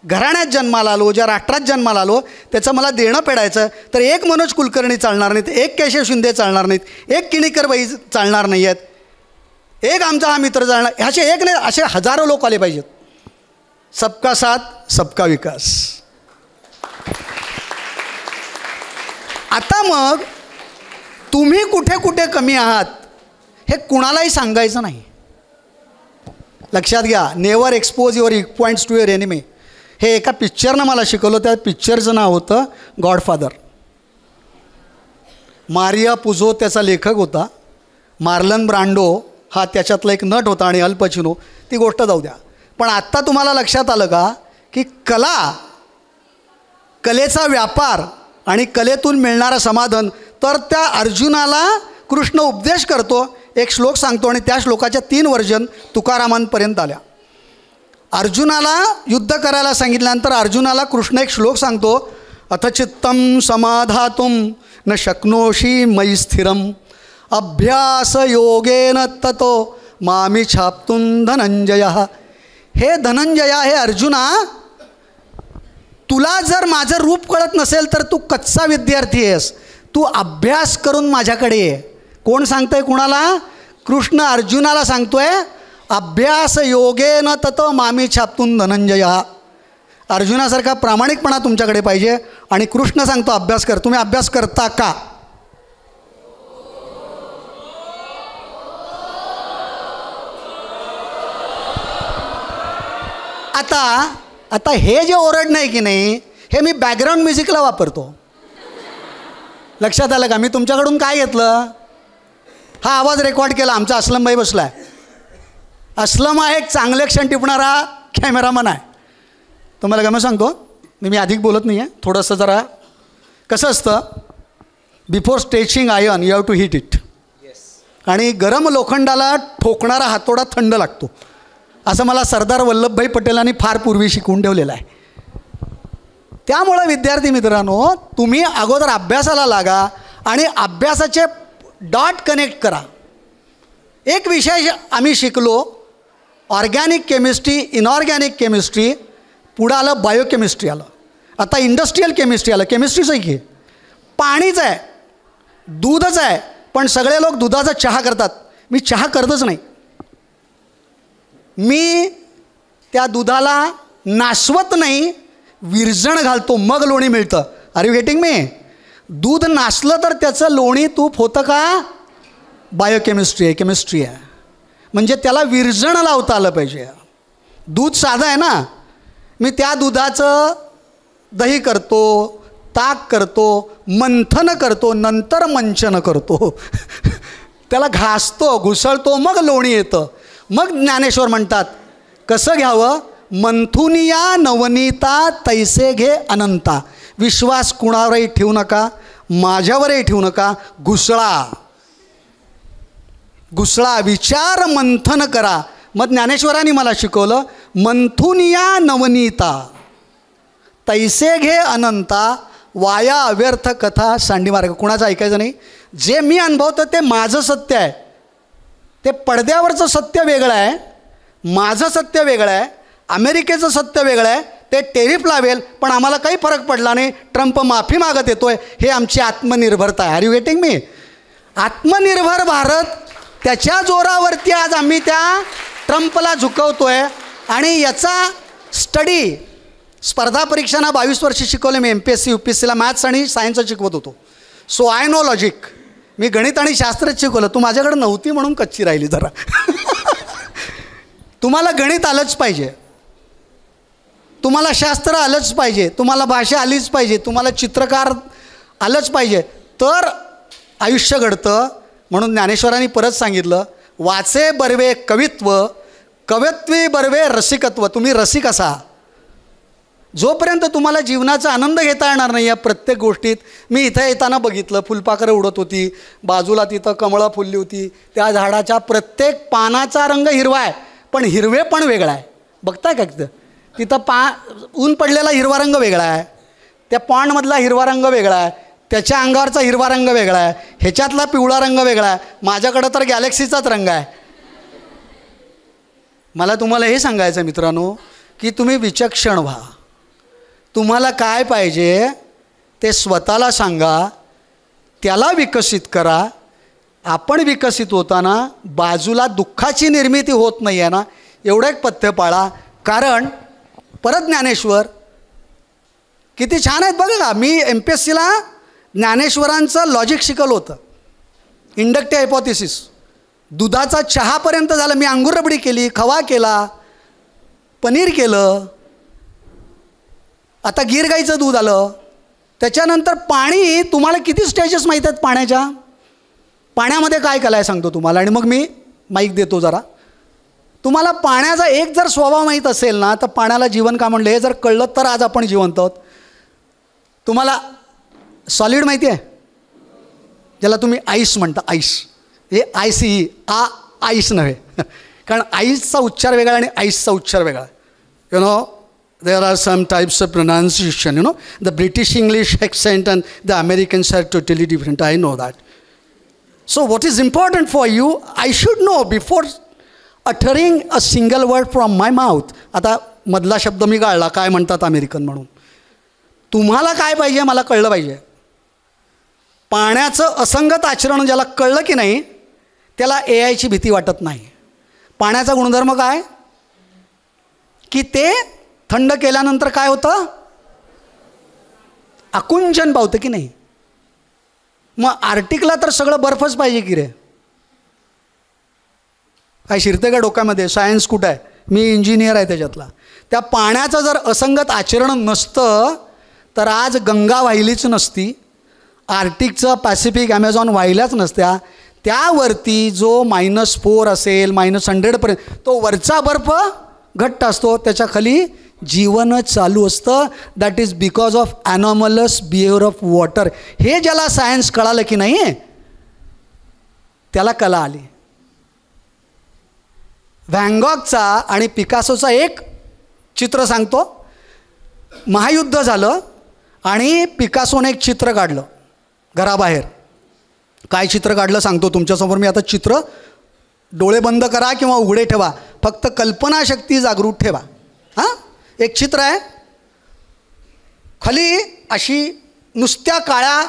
घराण्यात जन्माला आलो, ज्या राष्ट्रात जन्माला आलो, त्याचं मला देणं फेडायचं. तर एक मनोज कुलकर्णी चालणार नाहीत, एक केशव शिंदे चालणार नाहीत, एक किणीकरबाई चालणार नाही आहेत, एक आमचा हा मित्र चालणार, ह्याचे एक नाही, असे हजारो लोक आले पाहिजेत. सबका साथ सबका विकास. आता मग तुम्ही कुठे कुठे कमी आहात हे कुणालाही सांगायचं नाही. लक्षात घ्या. Never expose your weak points to your enemy. हे एका पिक्चरनं मला शिकवलं. त्या पिक्चरचं नाव होतं गॉडफादर. मारिया पुझो त्याचा लेखक होता, मार्लन ब्रांडो हा त्याच्यातला एक नट होता, आणि अल पचिनो. ती गोष्ट जाऊ द्या. पण आत्ता तुम्हाला लक्षात आलं का की कलेचा व्यापार आणि कलेतून मिळणारं समाधान. तर त्या अर्जुनाला कृष्ण उपदेश करतो, एक श्लोक सांगतो, आणि त्या श्लोकाच्या 3 वर्जन तुकारामांपर्यंत आल्या. अर्जुनाला युद्ध करायला सांगितल्यानंतर अर्जुनाला कृष्ण एक श्लोक सांगतो, अथ चित्तं समाधातुं न शक्नोषि मयि स्थिरम अभ्यास योगेन ततो मामि छाप्तुं धनंजय. हे धनंजया, हे अर्जुना, तुला जर माझं रूप कळत नसेल तर तू कच्चा विद्यार्थी आहेस, तू अभ्यास करून माझ्याकडे ये. कोण सांगतंय कुणाला? कृष्ण अर्जुनाला सांगतोय, अभ्यास योगेन तत मामी छापतून धनंजय. अर्जुनासारखा प्रामाणिकपणा तुमच्याकडे पाहिजे. आणि कृष्ण सांगतो अभ्यास कर. तुम्ही अभ्यास करता का? आता हे जे ओरड नाही की नाही, हे मी बॅकग्राऊंड म्युझिकला वापरतो. लक्षात आलं का? मी तुमच्याकडून काय घेतलं? हा आवाज रेकॉर्ड केला. आमचा असलमबाई बसला आहे. असलम हा एक चांगले क्षण टिपणारा कॅमेरामन आहे. तुम्हाला गमत सांगतो, मी अधिक बोलत नाही आहे. थोडंसं जरा कसं असतं, before stretching iron you have to heat it. आणि गरम लोखंडाला ठोकणारा हातोडा थंड लागतो, असं मला सरदार वल्लभभाई पटेलांनी फार पूर्वी शिकवून ठेवलेलं आहे. त्यामुळं विद्यार्थी मित्रांनो, तुम्ही अगोदर अभ्यासाला लागा आणि अभ्यासाचे डॉट कनेक्ट करा. एक विषय आम्ही शिकलो, ऑर्गॅनिक केमिस्ट्री, इनऑर्गॅनिक केमिस्ट्री, पुढं आलं बायोकेमिस्ट्री आलं, आता इंडस्ट्रियल केमिस्ट्री आलं. केमिस्ट्रीचं की पाणीच आहे, दूधच आहे, पण सगळे लोक दुधाचा चहा करतात. मी चहा करतच नाही. मी त्या दुधाला नासवत नाही, विरजण घालतो, मग लोणी मिळतं. Are you getting me? दूध नासलं तर त्याचं लोणी तूप होतं का? बायोकेमिस्ट्री आहे, केमिस्ट्री आहे. म्हणजे त्याला विरजण लावता आलं पाहिजे. दूध साधं आहे ना, मी त्या दुधाचं दही करतो, ताक करतो, मंथन करतो, नंतर मंचन करतो. त्याला घासतो, घुसळतो, मग लोणी येतं. मग ज्ञानेश्वर म्हणतात कसं घ्यावं? मंथुनिया नवनीता तैसे घे अनंता. विश्वास कुणावरही ठेवू नका, माझ्यावरही ठेवू नका. घुसळा, घुसळा, विचार मंथन करा. मग ज्ञानेश्वरांनी मला शिकवलं, मंथुनिया नवनीता तैसे घे अनंता, वाया अव्यर्थ कथा सांडी मार्ग. कुणाचं ऐकायचं नाही. जे मी अनुभवतो ते माझं सत्य आहे. ते पडद्यावरचं सत्य वेगळं आहे, माझं सत्य वेगळं आहे, अमेरिकेचं सत्य वेगळं आहे. ते टेरिफ लावेल पण आम्हाला काही फरक पडला नाही. ट्रम्प माफी मागत येतोय, हे आमची आत्मनिर्भरता आहे. Are you getting me? Atmanirbhar Bharat, त्याच्या जोरावरती आज आम्ही त्या ट्रम्पला झुकवतोय. आणि याचा स्टडी स्पर्धा परीक्षांना 22 वर्ष शिकवले मी. MPSC UPSCला मॅथ्स आणि सायन्सचं शिकवत होतो. So I know logic. मी गणित आणि शास्त्रच शिकवलं. तू माझ्याकडे नव्हती म्हणून कच्ची राहिली जरा. तुम्हाला गणित आलंच पाहिजे, तुम्हाला शास्त्र आलंच पाहिजे, तुम्हाला भाषा आलीच पाहिजे, तुम्हाला चित्रकार आलंच पाहिजे, तर आयुष्य घडतं. म्हणून ज्ञानेश्वरांनी परत सांगितलं, वाचे बर्वे कवित्व, कवयित्वी बर्वे रसिकत्व. तुम्ही रसिक असा. जोपर्यंत तुम्हाला जीवनाचा आनंद घेता येणार नाही या प्रत्येक गोष्टीत. मी इथं येताना बघितलं, फुलपाखरं उडत होती, बाजूला तिथं कमळं फुलली होती. त्या झाडाच्या प्रत्येक पानाचा रंग हिरवा आहे, पण हिरवे पण वेगळा आहे. बघताय का तिथं ऊन पडलेला हिरवा रंग वेगळा आहे, त्या पॉन्डमधला हिरवा रंग वेगळा आहे, त्याच्या अंगावरचा हिरवा रंग वेगळा आहे, ह्याच्यातला पिवळा रंग वेगळा आहे. माझ्याकडं तर गॅलेक्सीचाच रंग आहे. मला तुम्हाला हे सांगायचं मित्रांनो की तुम्ही विचक्षण व्हा. तुम्हाला काय पाहिजे ते स्वतःला सांगा, त्याला विकसित करा. आपण विकसित होताना बाजूला दुःखाची निर्मिती होत नाही आहे ना, एवढं एक पथ्य पाळा. कारण परत ज्ञानेश्वर किती छान आहेत बघा का. मी MPSCला ज्ञानेश्वरांचं लॉजिक शिकवलं होतं, इंडक्टिव्ह हायपोथेसिस. दुधाचा चहापर्यंत झालं. मी अंगूर रबडी केली, खवा केला, पनीर केलं, आता गीर गाईचं दूध आलं. त्याच्यानंतर पाणी. तुम्हाला किती स्टेजेस माहीत आहेत पाण्याच्या? पाण्यामध्ये काय कला आहे सांगतो तुम्हाला, आणि मग मी माईक देतो जरा. तुम्हाला पाण्याचा एक जर स्वभाव माहीत असेल ना, तर पाण्याला जीवन का म्हणलं हे जर कळलं तर आज आपण जिवंत आहोत. तुम्हाला सॉलिड माहिती आहे, ज्याला तुम्ही आईस म्हणता. आईस हे ICE आईस नव्हे, कारण आईसचा उच्चार वेगळा आणि आईसचा उच्चार वेगळा. You know there are some types of pronunciation, you know, the British English accent and the Americans are totally different. I know that. So what is important for you, I should know before uttering a single word from my mouth. आता मधला शब्द मी गाळला, काय म्हणतात American म्हणून. तुम्हाला काय पाहिजे मला कळलं पाहिजे. पाण्याचं असंगत आचरण ज्याला कळलं की नाही त्याला AI ची भीती वाटत नाही. पाण्याचा गुणधर्म काय की ते थंड केल्यानंतर काय होतं, आकुंचन पावतं की नाही. मग आर्टिकला तर सगळं बर्फच पाहिजे की रे. काय शिरते का डोक्यामध्ये, सायन्स कुठं आहे, मी इंजिनियर आहे त्याच्यातला. त्या पाण्याचं जर असंगत आचरण नसतं तर आज गंगा वाहिलीच नसती, आर्टिकचं पॅसिफिक ॲमेझॉन वाहिल्याच नसत्या. त्यावरती जो -4 असेल -100पर्यंत तो वरचा बर्फ घट्ट असतो, त्याच्या खाली जीवन चालू असतं. That is because of anomalous behaviour of water. हे ज्याला सायन्स कळालं की नाही त्याला कला आली. व्हॅन गॉगचा आणि पिकासोचा एक चित्र सांगतो. महायुद्ध झालं आणि पिकासोने एक चित्र काढलं घराबाहेर. काय चित्र काढलं सांगतो तुमच्यासमोर मी आता. चित्र डोळे बंद करा किंवा उघडे ठेवा, फक्त कल्पनाशक्ती जागृत ठेवा. हां, एक चित्र आहे. खाली अशी नुसत्या काळ्या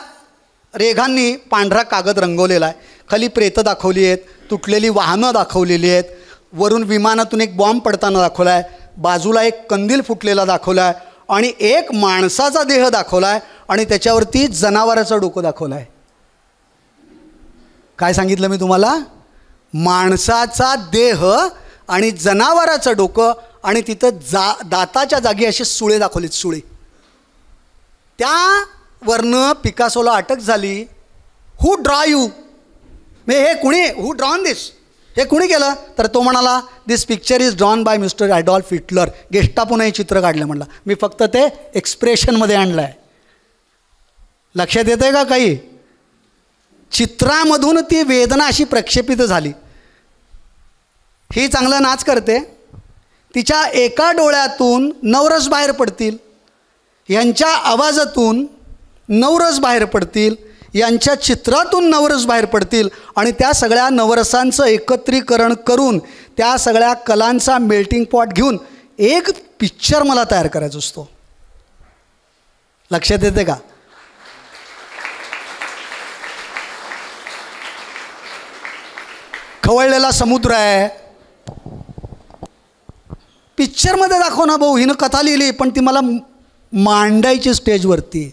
रेघांनी पांढरा कागद रंगवलेला आहे. खाली प्रेतं दाखवली आहेत, तुटलेली वाहनं दाखवलेली आहेत, वरून विमानातून एक बॉम्ब पडताना दाखवला आहे, बाजूला एक कंदील फुटलेला दाखवला आहे आणि एक माणसाचा देह दाखवला आहे आणि त्याच्यावरती जनावराचं डोकं दाखवलं आहे. काय सांगितलं मी तुम्हाला, माणसाचा देह आणि जनावराचं डोकं आणि तिथं दाताच्या जागी असे सुळे दाखवलेत, सुळे. त्यावरनं पिकासोला अटक झाली. हू ड्रॉ यू, हे कुणी, हू ड्रॉन दिस, हे कुणी केलं, तर तो म्हणाला this picture is drawn by mister Adolf Hitler. गेस्टापोने हे चित्र काढलं. म्हणलं मी फक्त ते एक्सप्रेशनमध्ये आणलं आहे. लक्षात येतं आहे का काही. चित्रामधून ती वेदना अशी प्रक्षेपित झाली. ही चांगलं नाच करते, तिच्या एका डोळ्यातून नवरस बाहेर पडतील, यांच्या आवाजातून नवरस बाहेर पडतील, यांच्या चित्रातून नवरस बाहेर पडतील आणि त्या सगळ्या नवरसांचं एकत्रीकरण करून त्या सगळ्या कलांचा मेल्टिंग पॉट घेऊन एक पिक्चर मला तयार करायचा असतो. लक्षात येते का. खवळलेला समुद्र आहे, पिक्चरमध्ये दाखव ना भाऊ, हिनं कथा लिहिली पण ती मला मांडायची स्टेजवरती.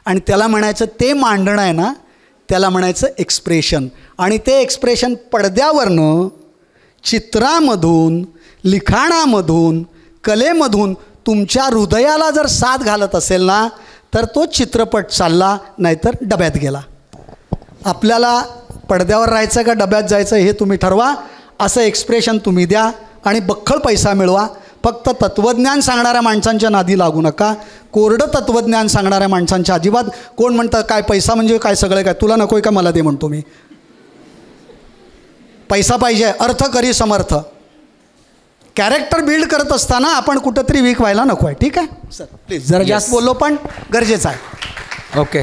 आणि त्याला म्हणायचं, ते मांडणं आहे ना त्याला म्हणायचं एक्सप्रेशन. आणि ते एक्सप्रेशन पडद्यावरनं, चित्रामधून, लिखाणामधून, कलेमधून तुमच्या हृदयाला जर साथ घालत असेल ना तर तो चित्रपट चालला, नाहीतर डब्यात गेला. आपल्याला पडद्यावर राहायचं का डब्यात जायचं हे तुम्ही ठरवा. असं एक्सप्रेशन तुम्ही द्या आणि बख्खळ पैसा मिळवा. फक्त तत्त्वज्ञान सांगणाऱ्या माणसांच्या नादी लागू नका. कोरडं तत्त्वज्ञान सांगणाऱ्या माणसांच्या अजिबात. कोण म्हणतं काय पैसा म्हणजे काय सगळं काय, तुला नको आहे का मला दे म्हणतो मी. पैसा पाहिजे, अर्थ करी समर्थ. कॅरेक्टर बिल्ड करत असताना आपण कुठंतरी वीक व्हायला नको आहे. ठीक आहे सर, प्लीज. जरा जास्त बोललो पण गरजेचं आहे. Okay.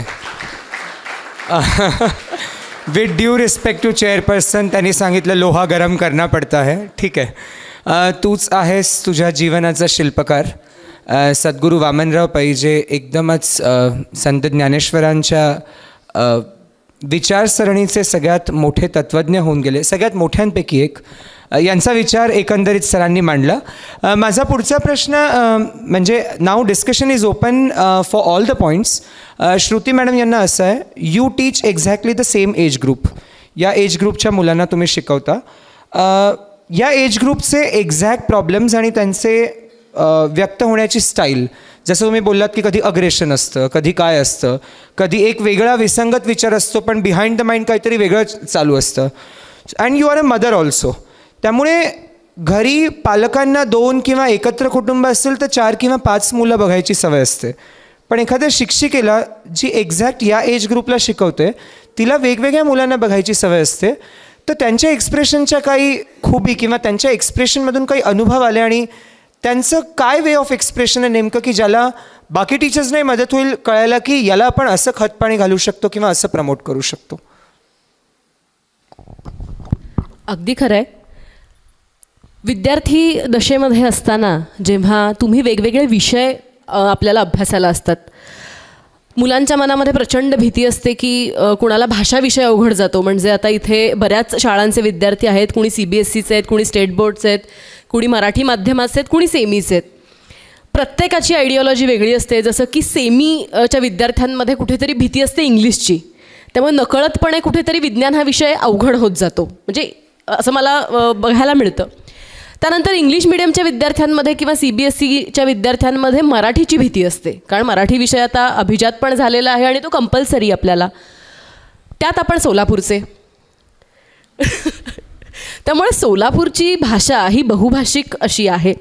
With due respect to chairperson, त्यांनी सांगितलं लोहा गरम करना पडता है. ठीक आहे. तूच आहेस तुझ्या जीवनाचा शिल्पकार. सद्गुरू वामनराव पै जे एकदमच संत ज्ञानेश्वरांच्या विचारसरणीचे सगळ्यात मोठे तत्त्वज्ञ होऊन गेले, सगळ्यात मोठ्यांपैकी एक. यांचा विचार एकंदरीत सरांनी मांडला. माझा पुढचा प्रश्न म्हणजे नाव discussion is open for all the points. Shruti madam यांना असं आहे, you teach exactly the same age group. या एज ग्रुपच्या मुलांना तुम्ही शिकवता. या एज ग्रुपचे एक्झॅक्ट प्रॉब्लेम्स आणि त्यांचे व्यक्त होण्याची स्टाईल, जसं तुम्ही बोललात की कधी अग्रेशन असतं, कधी काय असतं, कधी एक वेगळा विसंगत विचार असतो पण बिहाइंड द माइंड काहीतरी वेगळं चालू असतं. And you are a mother also. त्यामुळे घरी पालकांना 2 किंवा एकत्र कुटुंब असेल तर 4 किंवा 5 मुलं बघायची सवय असते. पण एखाद्या शिक्षिकेला जी एक्झॅक्ट या एज ग्रुपला शिकवते तिला वेगवेगळ्या मुलांना बघायची सवय असते. तर त्यांच्या एक्सप्रेशनच्या काही खूबी किंवा त्यांच्या एक्सप्रेशनमधून काही अनुभव आले आणि त्यांचं काय वे ऑफ एक्सप्रेशन आहे नेमकं की ज्याला बाकी टीचर्सनाही मदत होईल कळायला की याला आपण असं खतपाणी घालू शकतो किंवा असं प्रमोट करू शकतो. अगदी खरं आहे. विद्यार्थी दशेमध्ये असताना जेव्हा तुम्ही वेगवेगळे विषय आपल्याला अभ्यासाला असतात. मुलांच्या मनामध्ये प्रचंड भीती असते की कुणाला भाषा विषय अवघड जातो. म्हणजे आता इथे बऱ्याच शाळांचे विद्यार्थी आहेत, कुणी CBSEचे आहेत, कुणी स्टेट बोर्डचे आहेत, कुणी मराठी माध्यमाचे आहेत, कुणी सेमीचे आहेत. प्रत्येकाची आयडिओलॉजी वेगळी असते. जसं की सेमीच्या विद्यार्थ्यांमध्ये कुठेतरी भीती असते इंग्लिशची, त्यामुळे नकळतपणे कुठेतरी विज्ञान हा विषय अवघड होत जातो, म्हणजे असं मला बघायला मिळतं. त्यानंतर इंग्लिश मिडियमच्या विद्यार्थ्यांमध्ये किंवा CBSEच्या विद्यार्थ्यांमध्ये मराठीची भीती असते, कारण मराठी विषय आता अभिजात पण झालेला आहे आणि तो कंपल्सरी आपल्याला. त्यात आपण सोलापूरचे त्यामुळे सोलापूरची भाषा ही बहुभाषिक अशी आहे.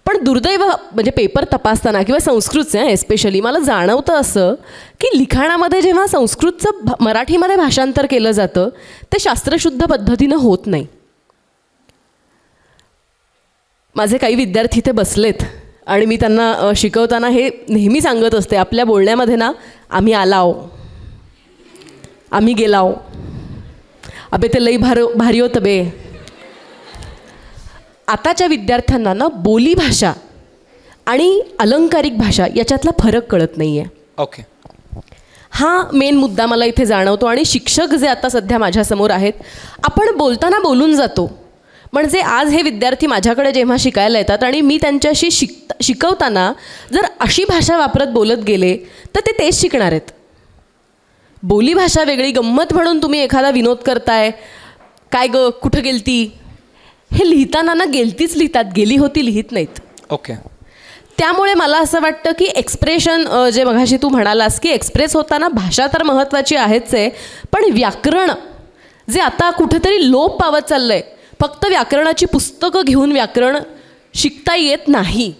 पण दुर्दैव म्हणजे पेपर तपासताना किंवा संस्कृतचे एस्पेशली मला जाणवतं असं की लिखाणामध्ये जेव्हा संस्कृतचं मराठीमध्ये भाषांतर केलं जातं ते शास्त्रशुद्ध पद्धतीनं होत नाही. माझे काही विद्यार्थी ते बसलेत आणि मी त्यांना शिकवताना हे नेहमी सांगत असते, आपल्या बोलण्यामध्ये ना आम्ही आलाव, आम्ही गेलाव, अबे ते लई भारी होतं बे. आताच्या विद्यार्थ्यांना ना बोलीभाषा आणि अलंकारिक भाषा याच्यातला फरक कळत नाही आहे. ओके, हा मेन मुद्दा मला इथे जाणवतो. आणि शिक्षक जे आता सध्या माझ्यासमोर आहेत, आपण बोलताना बोलून जातो. म्हणजे आज हे विद्यार्थी माझ्याकडे जेव्हा शिकायला येतात आणि मी त्यांच्याशी शिकवताना जर अशी भाषा वापरत बोलत गेले तर ते तेच शिकणार आहेत. बोलीभाषा वेगळी, गंमत म्हणून तुम्ही एखादा विनोद करताय, काय ग कुठं गेलती, हे लिहिताना ना गेलतीच लिहितात, गेली होती लिहित नाहीत. ओके. त्यामुळे मला असं वाटतं की एक्सप्रेशन जे मघाशी तू म्हणालास की एक्सप्रेस होताना भाषा तर महत्त्वाची आहेच आहे, पण व्याकरण जे आता कुठेतरी लोप पावत चाललं आहे. फक्त व्याकरणाची पुस्तकं घेऊन व्याकरण शिकता येत नाही,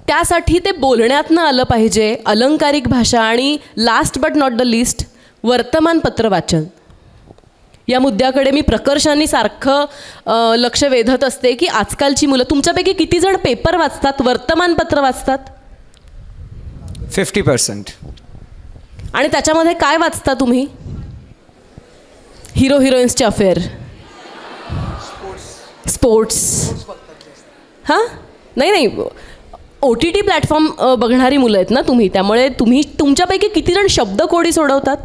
त्यासाठी ते बोलण्यातनं आलं पाहिजे. अलंकारिक भाषा आणि last but not the list वर्तमानपत्र वाचन या मुद्द्याकडे मी प्रकर्षाने सारखं लक्ष वेधत असते की आजकालची मुलं, तुमच्यापैकी किती जण पेपर वाचतात, वर्तमानपत्र वाचतात? 50%. आणि त्याच्यामध्ये काय वाचता तुम्ही? हिरो हिरोईन्सचे अफेअर, स्पोर्ट्स. हां, नाही OTT प्लॅटफॉर्म बघणारी मुलं आहेत ना तुम्ही, त्यामुळे तुमच्यापैकी किती जण शब्दकोडी सोडवतात?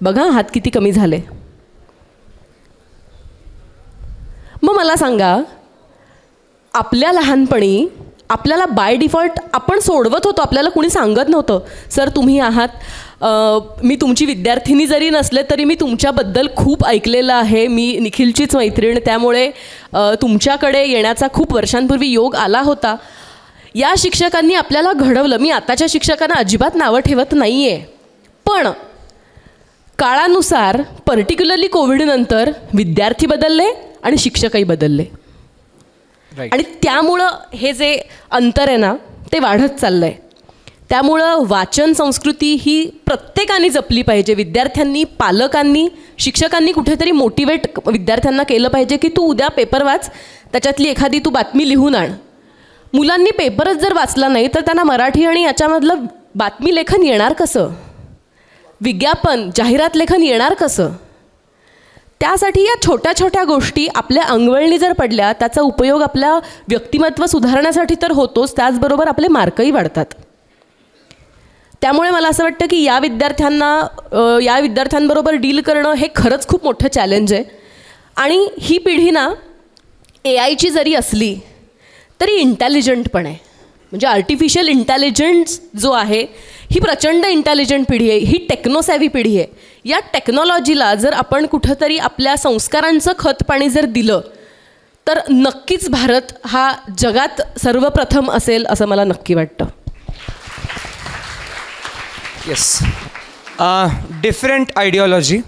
बघा हात किती कमी झाले. मग मला सांगा, आपल्या लहानपणी आपल्याला बाय डिफॉल्ट आपण सोडवत होतो, आपल्याला कुणी सांगत नव्हतं, सर तुम्ही आहात, मी तुमची विद्यार्थिनी जरी नसले तरी मी तुमच्याबद्दल खूप ऐकलेलं आहे, मी निखिलचीच मैत्रीण, त्यामुळे तुमच्याकडे येण्याचा खूप वर्षांपूर्वी योग आला होता. या शिक्षकांनी आपल्याला घडवलं. मी आताच्या शिक्षकांना अजिबात नावं ठेवत नाही आहे, पण काळानुसार पर्टिक्युलरली कोविडनंतर विद्यार्थी बदलले आणि शिक्षकही बदलले. आणि त्यामुळं हे जे अंतर आहे ना ते वाढत चाललं आहे. त्यामुळं वाचन संस्कृती ही प्रत्येकाने जपली पाहिजे. विद्यार्थ्यांनी, पालकांनी, शिक्षकांनी कुठेतरी मोटिवेट विद्यार्थ्यांना केलं पाहिजे की तू उद्या पेपर वाच, त्याच्यातली एखादी तू बातमी लिहून आण. मुलांनी पेपरच जर वाचला नाही तर त्यांना मराठी आणि याच्यामधलं बातमी लेखन येणार कसं? विज्ञापन, जाहिरात लेखन येणार कसं? त्यासाठी या छोट्या छोट्या गोष्टी आपल्या अंगवळणी जर पडल्या, त्याचा उपयोग आपल्या व्यक्तिमत्व सुधारण्यासाठी तर होतोच, त्याचबरोबर आपले मार्कही वाढतात. त्यामुळे मला असं वाटतं की या विद्यार्थ्यांबरोबर डील करणं हे खरंच खूप मोठं चॅलेंज आहे. आणि ही पिढी ना AIची जरी असली तरी इंटेलिजंट पण आहे. म्हणजे आर्टिफिशियल इंटेलिजन्स जो आहे ही प्रचंड इंटेलिजंट पिढी आहे, ही टेक्नोसॅव्ही पिढी आहे. या टेक्नॉलॉजीला जर आपण कुठंतरी आपल्या संस्कारांचं खत पाणी जर दिलं तर नक्कीच भारत हा जगात सर्वप्रथम असेल असं मला नक्की वाटतं. येस, डिफरंट आयडिओलॉजी,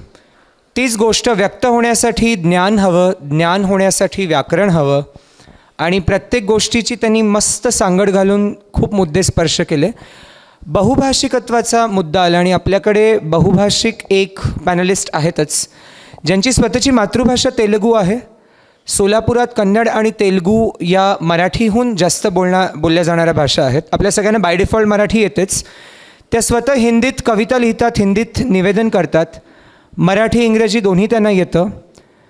तीच गोष्ट व्यक्त होण्यासाठी ज्ञान हवं, ज्ञान होण्यासाठी व्याकरण हवं, आणि प्रत्येक गोष्टीची त्यांनी मस्त सांगड घालून खूप मुद्दे स्पर्श केले. बहुभाषिकत्वाचा मुद्दा आला आणि आपल्याकडे बहुभाषिक एक पॅनलिस्ट आहेतच ज्यांची स्वतःची मातृभाषा तेलुगू आहे. सोलापुरात कन्नड आणि तेलुगू या मराठीहून जास्त बोलल्या जाणाऱ्या भाषा आहेत. आपल्या सगळ्यांना बाय डिफॉल्ट मराठी येतेच. त्या स्वतः हिंदीत कविता लिहितात, हिंदीत निवेदन करतात, मराठी इंग्रजी दोन्ही त्यांना येतं.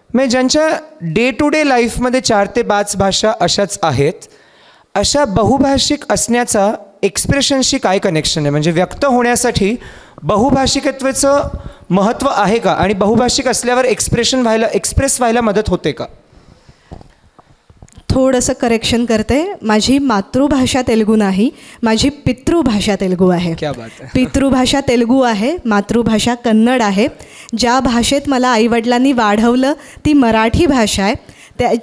म्हणजे ज्यांच्या डे टू डे लाईफमध्ये 4 ते 5 भाषा अशाच आहेत. अशा बहुभाषिक असण्याचा एक्सप्रेशनशी काय कनेक्शन आहे? म्हणजे व्यक्त होण्यासाठी बहुभाषिकत्वाचं महत्त्व आहे का? आणि बहुभाषिक असल्यावर एक्सप्रेस व्हायला मदत होते का? थोडंसं करेक्शन करते. माझी मातृभाषा तेलुगू नाही, माझी पितृभाषा तेलुगू आहे. क्या बात आहे. पितृभाषा तेलुगू आहे, मातृभाषा कन्नड आहे. ज्या भाषेत मला आईवडिलांनी वाढवलं ती मराठी भाषा आहे.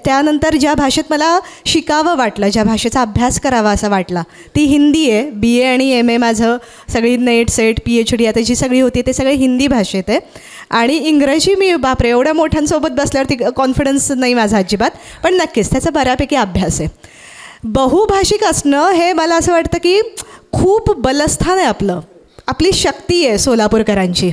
त्यानंतर ज्या भाषेत मला शिकावं वाटलं, ज्या भाषेचा अभ्यास करावा असा वाटला ती हिंदी आहे. BA आणि MA माझं सगळी नेट सेट PhD आता जी सगळी होती ते सगळे हिंदी भाषेत आहे. आणि इंग्रजी मी बापरे एवढ्या मोठ्यांसोबत बसल्यावरती कॉन्फिडन्स नाही माझा अजिबात, पण नक्कीच त्याचा बऱ्यापैकी अभ्यास आहे. बहुभाषिक असणं हे मला असं वाटतं की खूप बलस्थान आहे आपलं, आपली शक्ती आहे सोलापूरकरांची.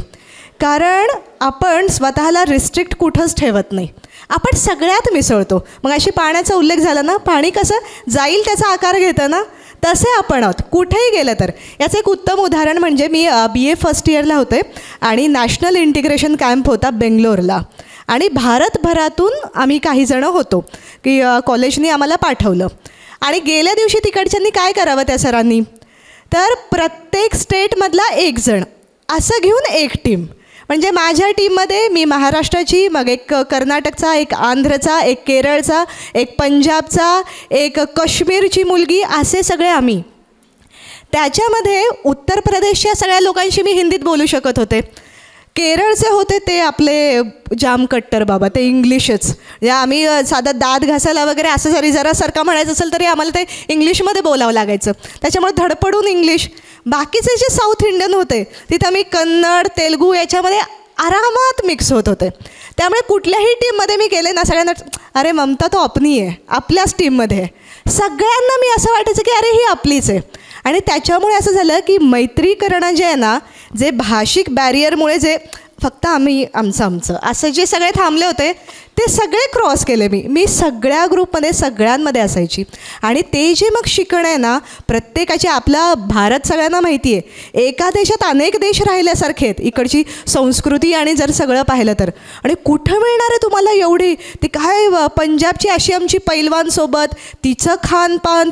कारण आपण स्वतःला रिस्ट्रिक्ट कुठंच ठेवत नाही, आपण सगळ्यात मिसळतो. मग अशी पाण्याचा उल्लेख झाला ना, पाणी कसं जाईल त्याचा आकार घेतं ना, तसे आपण आहोत कुठेही गेलं तर. याचं एक उत्तम उदाहरण म्हणजे मी BA फर्स्ट इयरला होते आणि नॅशनल इंटिग्रेशन कॅम्प होता बेंगलोरला. आणि भारतभरातून आम्ही काही जणं होतो की कॉलेजनी आम्हाला पाठवलं. आणि गेल्या दिवशी तिकडच्यांनी काय करावं त्या सरांनी, तर प्रत्येक स्टेटमधला एक जण असं घेऊन एक टीम. म्हणजे माझ्या टीममध्ये मी महाराष्ट्राची, मग एक कर्नाटकचा, एक आंध्रचा, एक केरळचा, एक पंजाबचा, एक काश्मीरची मुलगी, असे सगळे आम्ही. त्याच्यामध्ये उत्तर प्रदेशच्या सगळ्या लोकांशी मी हिंदीत बोलू शकत होते. केरळचे होते ते आपले जाम कट्टर बाबा, ते इंग्लिशच. आम्ही साधं दात घासायला वगैरे असं जरा सरका म्हणायचं असेल तरी आम्हाला ते इंग्लिशमध्ये बोलावं लागायचं, त्याच्यामुळे धडपडून इंग्लिश. बाकीचे जे साऊथ इंडियन होते तिथं मी कन्नड तेलुगू याच्यामध्ये आरामात मिक्स होत होते. त्यामुळे कुठल्याही टीममध्ये मी गेले ना, सगळ्यांना अरे ममता तो अपनी आहे, आपल्याच टीममध्ये. सगळ्यांना मी असं वाटायचं की अरे ही आपलीच आहे. आणि त्याच्यामुळे असं झालं की मैत्री करणं जे आहे ना, जे भाषिक बॅरियरमुळे जे फक्त आम्ही आमचं असं जे सगळे थांबले होते ते सगळे क्रॉस केले मी सगळ्या ग्रुपमध्ये सगळ्यांमध्ये असायची. आणि ते जे मग शिकणं आहे ना, प्रत्येकाची, आपला भारत सगळ्यांना माहिती आहे एका देशात अनेक देश राहिल्यासारखे आहेत, इकडची संस्कृती आणि जर सगळं पाहिलं तर. आणि कुठं मिळणार आहे तुम्हाला एवढी, ती काय पंजाबची अशी आमची पैलवानसोबत तिचं खानपान,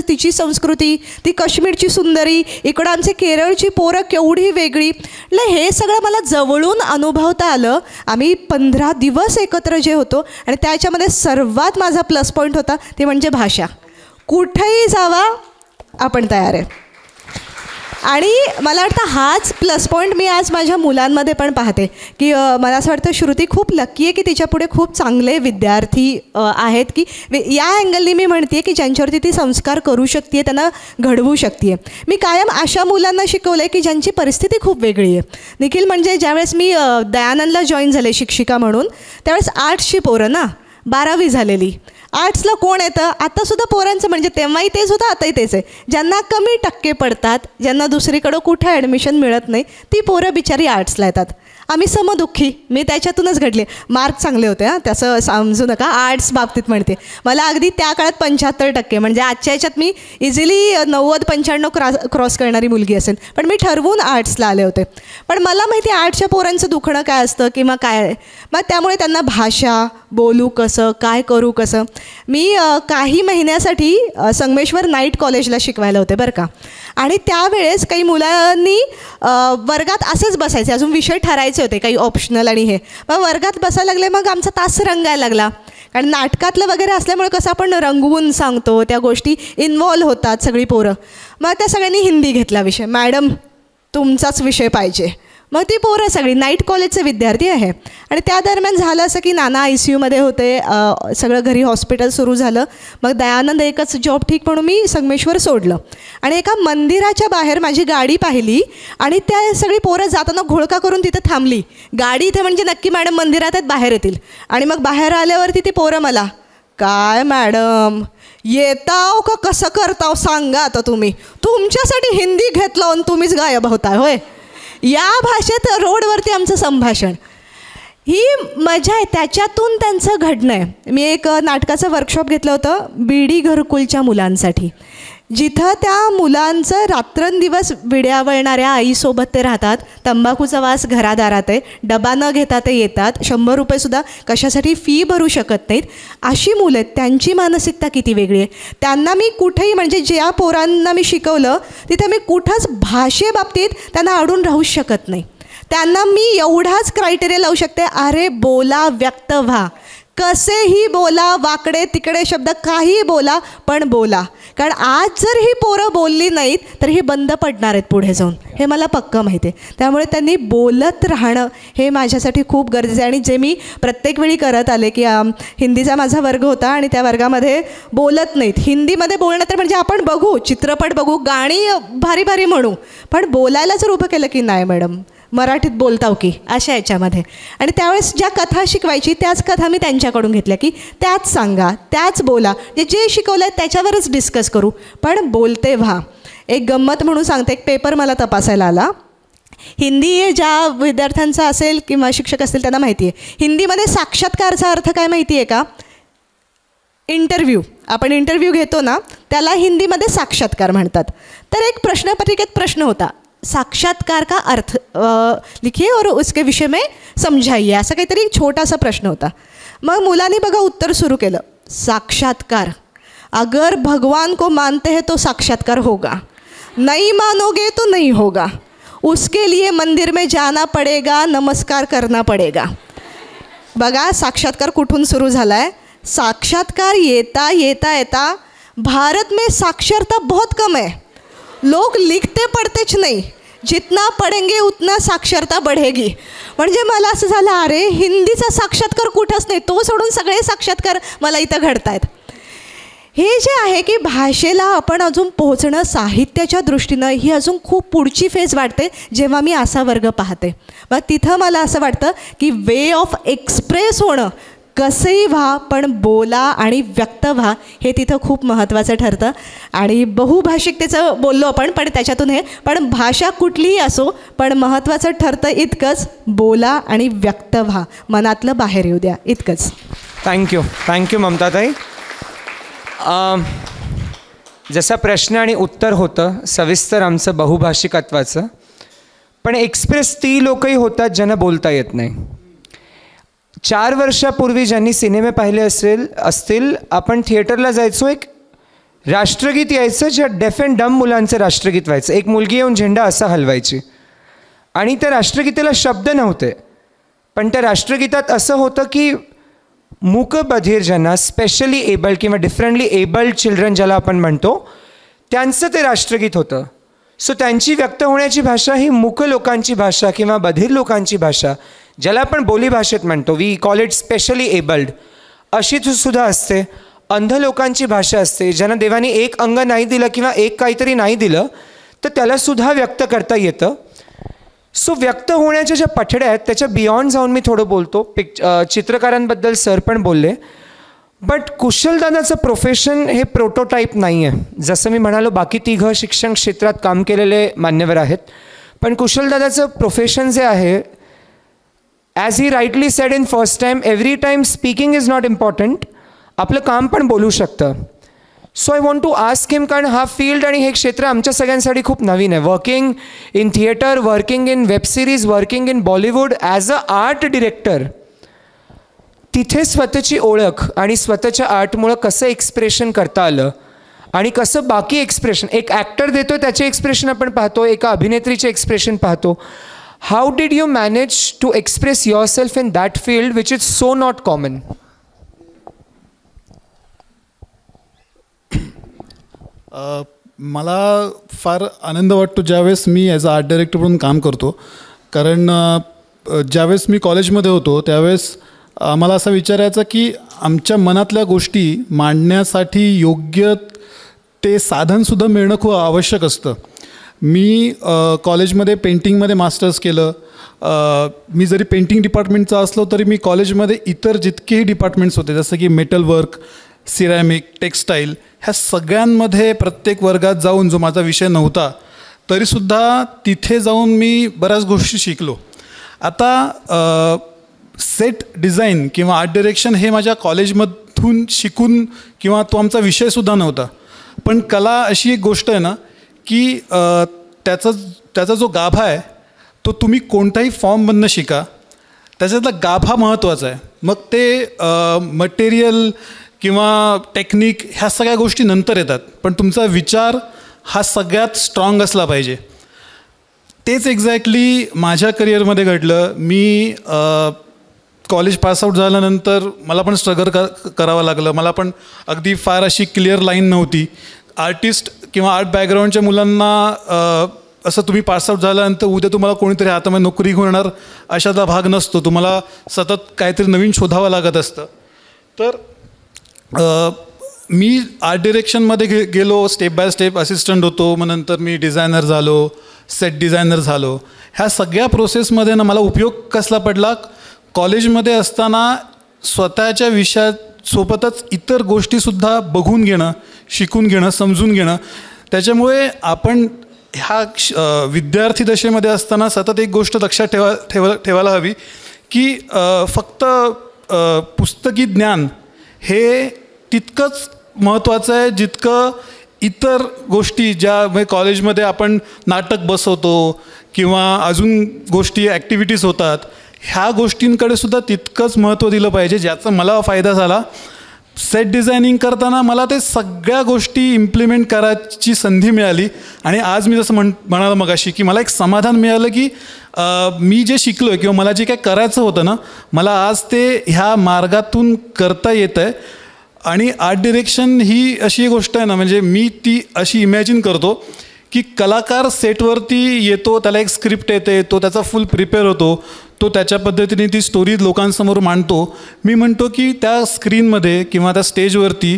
तिची संस्कृती, ती काश्मीरची सुंदरी, इकडं आमचे केरळची पोरं केवढी वेगळी. हे सगळं मला जवळून अनुभवता आलं. आम्ही 15 दिवस एकत्र होतो आणि त्याच्यामध्ये सर्वात माझा प्लस पॉईंट होता ते म्हणजे भाषा. कुठेही जावा आपण तयार आहे. आणि मला वाटतं हाच प्लस पॉईंट मी आज माझ्या मुलांमध्ये पण पाहते की मला असं वाटतं श्रुती खूप लकी आहे की तिच्यापुढे खूप चांगले विद्यार्थी आहेत की या अँगलनी मी म्हणते की ज्यांच्यावरती ती संस्कार करू शकते, त्यांना घडवू शकते. मी कायम अशा मुलांना शिकवलं आहे की ज्यांची परिस्थिती खूप वेगळी आहे. निखिल, म्हणजे ज्यावेळेस मी दयानंदला जॉईन झाले शिक्षिका म्हणून, त्यावेळेस आर्ट्सची पोरं ना, 12वी झालेली. आर्ट्सला कोण येतं आत्तासुद्धा पोरांचं, म्हणजे तेव्हाही तेच होतं आताही तेच आहे, ज्यांना कमी टक्के पडतात, ज्यांना दुसरीकडं कुठे ॲडमिशन मिळत नाही, ती पोरं बिचारी आर्ट्सला येतात. आम्ही समदुःखी, मी त्याच्यातूनच घडले. मार्क चांगले होते हां, त्याचं समजू नका, आर्ट्स बाबतीत म्हणते. मला अगदी त्या काळात 75% म्हणजे आजच्या याच्यात मी इझिली 90-95 क्रॉस करणारी मुलगी असेल, पण मी ठरवून आर्ट्सला आले होते. पण मला माहिती आहे आर्ट्सच्या पोरांचं दुखणं काय असतं किंवा काय. मग त्यामुळे त्यांना भाषा, बोलू कसं, काय करू कसं. मी काही महिन्यासाठी संगमेश्वर नाईट कॉलेजला शिकवायला होते बरं का. आणि त्यावेळेस काही मुलांनी वर्गात असेच बसायचे, अजून विषय ठरायचे होते काही ऑप्शनल आणि हे. मग वर्गात बसायला लागले, मग आमचा तास रंगायला लागला. कारण नाटकातलं वगैरे असल्यामुळे कसं आपण रंगवून सांगतो, त्या गोष्टी इन्व्हॉल्व होतात सगळी पोरं. मग त्या सगळ्यांनी हिंदी घेतला विषय. मॅडम तुमचाच विषय पाहिजे. मग ती पोरं सगळी नाईट कॉलेजचे विद्यार्थी आहे. आणि त्या दरम्यान झालं असं की नाना ICUमध्ये होते, सगळं घरी हॉस्पिटल सुरू झालं. मग दयानंद एकच जॉब ठीक म्हणून मी संगमेश्वर सोडलं. आणि एका मंदिराच्या बाहेर माझी गाडी पाहिली आणि त्या सगळी पोरं जाताना घोळका करून तिथं थांबली. गाडी इथे म्हणजे नक्की मॅडम मंदिरात आहेत, बाहेर येतील. आणि मग बाहेर आल्यावरती ती पोरं मला, काय मॅडम येताव का कसं करताव सांगा आता तुम्ही, तुमच्यासाठी हिंदी घेतलं आणि तुम्हीच गायब होताय होय. या भाषेत रोडवरती आमचं संभाषण, ही मजा आहे. त्याच्यातून त्यांचं घडणं आहे. मी एक नाटकाचं वर्कशॉप घेतलं होतं BD घरकुलच्या मुलांसाठी. जिथं त्या मुलांचं रात्रंदिवस विड्यावळणाऱ्या आईसोबत ते राहतात, तंबाखूचा वास घरादारात आहे, डबा न घेता ते येतात, 100 रुपयेसुद्धा कशासाठी फी भरू शकत नाहीत, अशी मुलं आहेत. त्यांची मानसिकता किती वेगळी आहे. त्यांना मी कुठेही, म्हणजे ज्या पोरांना मी शिकवलं तिथे मी कुठंच भाषेबाबतीत त्यांना अडून राहूच शकत नाही. त्यांना मी एवढाच क्रायटेरिया लावू शकते, अरे बोला, व्यक्त व्हा, कसेही बोला, वाकडे तिकडे शब्द काहीही बोला, पण बोला. कारण आज जर ही पोरं बोलली नाहीत तर ही बंद पडणार आहेत पुढे जाऊन, हे मला पक्कं माहिती आहे. त्यामुळे त्यांनी बोलत राहणं हे माझ्यासाठी खूप गरजेचं आहे. आणि जे मी प्रत्येक वेळी करत आले की हिंदीचा माझा वर्ग होता आणि त्या वर्गामध्ये बोलत नाहीत. हिंदीमध्ये बोलणं तर म्हणजे आपण बघू, चित्रपट बघू, गाणी भारी भारी म्हणू, पण बोलायला जर उभं केलं की नाही मॅडम मराठीत बोलताव की, अशा याच्यामध्ये. आणि त्यावेळेस ज्या कथा शिकवायची त्याच कथा मी त्यांच्याकडून घेतल्या की त्याच सांगा, त्याच बोला, जे शिकवलं आहे त्याच्यावरच डिस्कस करू, पण बोलते व्हा. एक गंमत म्हणून सांगते, एक पेपर मला तपासायला आला. हिंदी ज्या विद्यार्थ्यांचा असेल किंवा शिक्षक असतील त्यांना माहिती आहे, हिंदीमध्ये साक्षात्कारचा अर्थ काय माहिती आहे का? इंटरव्ह्यू, आपण इंटरव्ह्यू घेतो ना त्याला हिंदीमध्ये साक्षात्कार म्हणतात. तर एक प्रश्नपत्रिकेत प्रश्न होता, साक्षात्कार का अर्थ लिखिए और उसके विषय में समझाइए, असा काहीतरी एक छोटासा प्रश्न होता. मग मुलांनी बघा उत्तर सुरू केलं, साक्षात्कार, अगर भगवान को मानते हैं तो साक्षात्कार होगा, नहीं मानोगे तो नहीं होगा, उसके लिए मंदिर में जाना पड़ेगा, नमस्कार करना पड़ेगा. बघा साक्षात्कार कुठून सुरू झाला आहे. साक्षात्कार येता येता येता भारत में साक्षरता बहुत कम है, लोग लिखते पढ़तेच नहीं, जितना पढ़ेंगे उतना साक्षरता बढ़ेगी. म्हणजे मला असं झालं, अरे हिंदीचा साक्षात्कार कुठंच नाही, तो सोडून सगळे साक्षात्कार मला इथं घडत आहेत. हे जे आहे की भाषेला आपण अजून पोहोचणं साहित्याच्या दृष्टीनं ही अजून खूप पुढची फेज वाटते जेव्हा मी असा वर्ग पाहते. मग तिथं मला असं वाटतं की वे ऑफ एक्सप्रेस होणं, कसेही व्हा पण बोला आणि व्यक्त व्हा, हे तिथं खूप महत्त्वाचं ठरतं. आणि बहुभाषिकतेचं बोललो आपण, पण त्याच्यातून हे, पण भाषा कुठलीही असो, पण महत्त्वाचं ठरतं इतकंच, बोला आणि व्यक्त व्हा, मनातलं बाहेर येऊ द्या, इतकंच. थँक्यू ममताताई. जसं प्रश्न आणि उत्तर होतं सविस्तर आमचं बहुभाषिकत्वाचं, पण एक्सप्रेस ती लोकही होतात ज्यांना बोलता येत नाही. 4 वर्षापूर्वी ज्यांनी सिनेमे पाहिले असतील, आपण थिएटरला जायचो, एक राष्ट्रगीत यायचं ज्या डेफ अँड डम मुलांचं राष्ट्रगीत व्हायचं. एक मुलगी येऊन झेंडा असा हलवायची आणि त्या राष्ट्रगीतेला शब्द नव्हते, पण त्या राष्ट्रगीतात असं होतं की मूकबधीर ज्यांना, स्पेशली एबल्ड किंवा डिफरंटली एबल्ड चिल्ड्रन ज्याला आपण म्हणतो, त्यांचं ते राष्ट्रगीत होतं. सो त्यांची व्यक्त होण्याची भाषा ही मूक लोकांची भाषा किंवा बधीर लोकांची भाषा, ज्याला आपण बोलीभाषेत म्हणतो, we call it specially abled, अशीच सुद्धा असते. अंध लोकांची भाषा असते, ज्यांना देवाने एक अंग नाही दिलं किंवा एक काहीतरी नाही दिलं तर त्यालासुद्धा व्यक्त करता येतं. सो व्यक्त होण्याच्या ज्या पठड्या आहेत त्याच्या बियॉन्ड जाऊन मी थोडं बोलतो. चित्रकारांबद्दल सर पण बोलले, बट कुशलदादाचं प्रोफेशन हे प्रोटोटाईप नाही आहे. जसं मी म्हणालो बाकी तिघं शिक्षण क्षेत्रात काम केलेले मान्यवर आहेत, पण कुशलदादाचं प्रोफेशन जे आहे, as he rightly said in first time, every time speaking is not important, आपलं काम पण बोलू शकतं. So I want to ask him, कारण हा फील्ड आणि हे क्षेत्र आमच्या सगळ्यांसाठी खूप नवीन आहे. Working in theatre, working in web series, working in Bollywood as a art director, तिथे स्वतःची ओळख आणि स्वतःच्या आर्टमुळं कसं एक्सप्रेशन करता आलं आणि कसं बाकी एक्सप्रेशन, एक ॲक्टर देतो त्याचे एक्सप्रेशन आपण पाहतो, एका अभिनेत्रीचे एक्सप्रेशन पाहतो. How did you manage to express yourself in that field which is so not common? मला फार आनंद वाटतो ज्यावेळेस मी ॲज अ आर्ट डायरेक्टर म्हणून काम करतो. कारण ज्यावेळेस मी कॉलेजमध्ये होतो त्यावेळेस मला असं विचारायचं की आमच्या मनातल्या गोष्टी मांडण्यासाठी योग्य ते साधनसुद्धा मिळणं खूप आवश्यक असतं. मी कॉलेजमध्ये पेंटिंगमध्ये मास्टर्स केलं. मी जरी पेंटिंग डिपार्टमेंटचा असलो तरी मी कॉलेजमध्ये इतर जितकेही डिपार्टमेंट्स होते, जसं की मेटल वर्क, सिरॅमिक, टेक्स्टाईल, ह्या सगळ्यांमध्ये प्रत्येक वर्गात जाऊन, जो माझा विषय नव्हता तरीसुद्धा तिथे जाऊन मी बऱ्याच गोष्टी शिकलो. आता सेट डिझाईन किंवा आर्ट डिरेक्शन हे माझ्या कॉलेजमधून शिकून किंवा तो आमचा विषयसुद्धा नव्हता. पण कला अशी एक गोष्ट आहे ना की त्याचा जो गाभा आहे तो तुम्ही कोणताही फॉर्ममधनं शिका, त्याच्यातला गाभा महत्त्वाचा आहे. मग ते मटेरियल किंवा टेक्निक ह्या सगळ्या गोष्टी नंतर येतात, पण तुमचा विचार हा सगळ्यात स्ट्रॉंग असला पाहिजे. तेच एक्झॅक्टली माझ्या करिअरमध्ये घडलं. मी कॉलेज पासआउट झाल्यानंतर मला पण स्ट्रगल करावं लागलं. मला पण अगदी फार अशी क्लिअर लाईन नव्हती. आर्टिस्ट किंवा आर्ट बॅकग्राऊंडच्या मुलांना असं तुम्ही पासआउट झाल्यानंतर उद्या तुम्हाला कोणीतरी हातामध्ये नोकरी घेऊन येणार अशातला भाग नसतो. तुम्हाला सतत काहीतरी नवीन शोधावं लागत असतं. तर मी आर्ट डिरेक्शनमध्ये गेलो, स्टेप बाय स्टेप असिस्टंट होतो, मग नंतर मी डिझायनर झालो, सेट डिझायनर झालो. ह्या सगळ्या प्रोसेसमध्ये ना मला उपयोग कसला पडला, कॉलेजमध्ये असताना स्वतःच्या विषयासोबतच इतर गोष्टीसुद्धा बघून घेणं, शिकून घेणं, समजून घेणं. त्याच्यामुळे आपण ह्या विद्यार्थी दशेमध्ये असताना सतत एक गोष्ट लक्षात ठेवायला हवी की फक्त पुस्तकी ज्ञान हे तितकंच महत्त्वाचं आहे जितकं इतर गोष्टी ज्या म्हणजे कॉलेजमध्ये आपण नाटक बसवतो किंवा अजून गोष्टी ॲक्टिव्हिटीज होतात, ह्या गोष्टींकडे सुद्धा तितकंच महत्त्व दिलं पाहिजे. ज्याचा मला फायदा झाला सेट डिझायनिंग करताना, मला ते सगळ्या गोष्टी इम्प्लिमेंट करायची संधी मिळाली. आणि आज मी जसं म्हणालं मगाशी की मला एक समाधान मिळालं की मी जे शिकलो आहे किंवा मला जे काय करायचं होतं ना, मला आज ते ह्या मार्गातून करता येतं आहे. आणि आर्ट डिरेक्शन ही अशी गोष्ट आहे ना, म्हणजे मी ती अशी इमॅजिन करतो की कलाकार सेटवरती येतो, त्याला एक स्क्रिप्ट येते, तो त्याचा फुल प्रिपेअर होतो, तो त्याच्या पद्धतीने ती स्टोरी लोकांसमोर मांडतो. मी म्हणतो की त्या स्क्रीनमध्ये किंवा त्या स्टेजवरती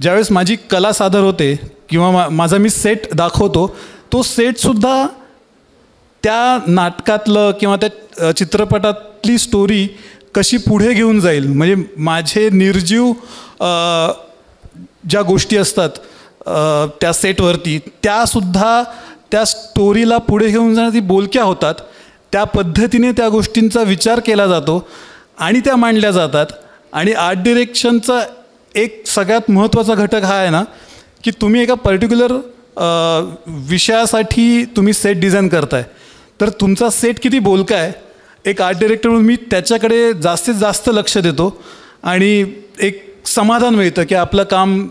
ज्यावेळेस माझी कला सादर होते किंवा माझा मी सेट दाखवतो, तो सेटसुद्धा त्या नाटकातलं किंवा त्या चित्रपटातली स्टोरी कशी पुढे घेऊन जाईल. म्हणजे माझे निर्जीव ज्या गोष्टी असतात त्या सेटवरती, त्यासुद्धा त्या स्टोरीला पुढे घेऊन जाणं ती बोलक्या होतात. त्या पद्धतीने त्या गोष्टींचा विचार केला जातो आणि त्या मांडल्या जातात. आणि आर्ट डिरेक्शनचा एक सगळ्यात महत्त्वाचा घटक हा आहे ना की तुम्ही एका पर्टिक्युलर विषयासाठी तुम्ही सेट डिझाईन करताय, तर तुमचा सेट किती बोलका आहे, एक आर्ट डिरेक्टर म्हणून मी त्याच्याकडे जास्तीत जास्त लक्ष देतो आणि एक समाधान मिळतं की आपलं काम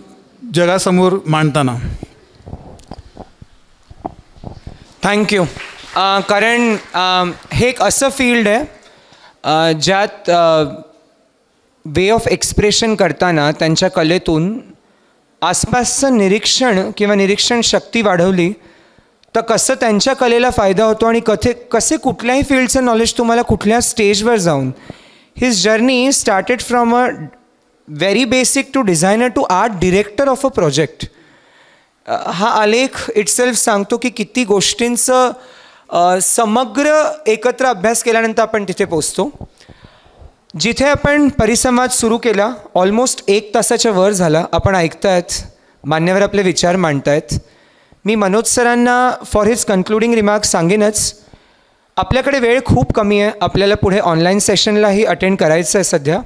जगासमोर मांडताना. थँक्यू. कारण हे एक असं फील्ड आहे ज्यात वे ऑफ एक्सप्रेशन करताना त्यांच्या कलेतून आसपासचं निरीक्षण किंवा निरीक्षण शक्ती वाढवली तर कसं त्यांच्या कलेला फायदा होतो आणि कसे कुठल्याही फील्डचं नॉलेज तुम्हाला कुठल्या स्टेजवर जाऊन. His journey started from a very basic to designer to art director of a project. हा आलेख इटसेल्फ सांगतो की किती गोष्टींचं समग्र एकत्र अभ्यास केल्यानंतर आपण तिथे पोचतो. जिथे आपण परिसंवाद सुरू केला, ऑलमोस्ट 1 तासाच्या वर झाला. आपण ऐकतायत, मान्यवर आपले विचार मांडतायत. मी मनोज सरांना फॉर हिज कन्क्लुडिंग रिमार्क्स सांगेनच. आपल्याकडे वेळ खूप कमी आहे. आपल्याला पुढे ऑनलाईन सेशनलाही अटेंड करायचं आहे सध्या.